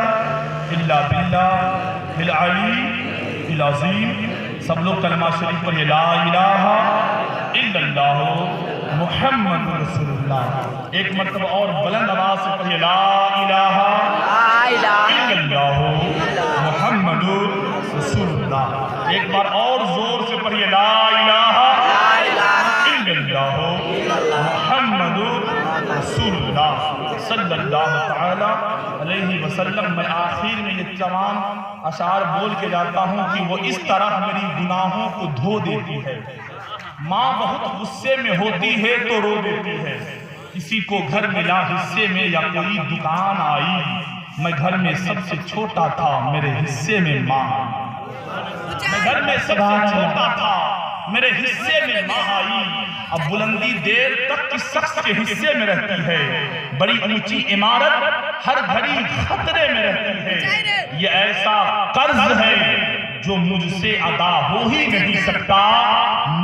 इल्ला बिल्लाहिल अलीय्यिल अज़ीम। सब लोग कलमा शरीफ पढ़िए। ला इलाहा इल्लल्लाह मुहम्मदुर रसूलुल्लाह। एक मरतबा और बुलंद आवाज से पढ़िए। ला इलाहा इल्लल्लाह मुहम्मदुर रसूलुल्लाह। एक बार और जोर से पढ़िए। ला इलाहा इल्लल्लाह मुहम्मदुर रसूलुल्लाह सल्लल्लाहु तआला अलैहि वसल्लम। मैं आखिर में ये तमाम अशार बोल के जाता हूँ कि वो इस तरह मेरी गुनाहों को धो देती है। माँ बहुत गुस्से में होती है तो रो देती है। किसी को घर मिला हिस्से में या कोई दुकान आई, मैं घर में सबसे छोटा था, मेरे हिस्से में माँ। मैं घर में सबसे छोटा था, मेरे हिस्से में माँ आई। अब बुलंदी देर तक किस शख्स के हिस्से में रहती है। बड़ी ऊंची इमारत हर घड़ी खतरे में रहती है। ये ऐसा कर्ज है जो मुझसे अदा हो ही नहीं सकता।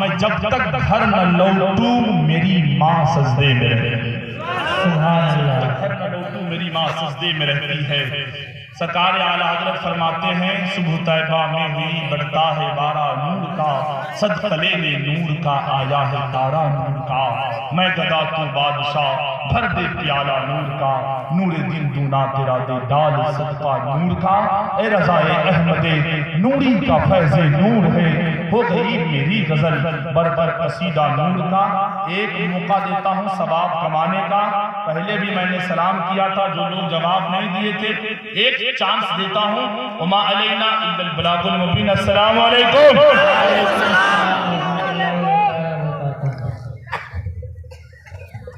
मैं जब तक घर न लौटूं मेरी माँ सजदे में रहती है। घर न लौटूं मेरी माँ सजदे में रहती है। सरकार आला हजरत फरमाते हैं, सुबह तैबा में हुई बढ़ता है बारा नूर का, सदकले में नूर का आया है तारा नूर का। मैं गदा तू बादशाह भर दे प्याला नूर का, नूर दिन दूना तेरा दे डाल सदका नूर का। ए रज़ाए अहमदे नूरी का फैज़े नूर है, हो गई मेरी गजल बरबर कसीदा नूर का। एक मौका देता हूँ सवाब कमाने का। पहले भी मैंने सलाम किया था, जो लोग जवाब नहीं दिए थे, एक चांस देता हूँ। उमा अलैना इल्लल बलागुल मुबीन। अस्सलामु अलैकुम।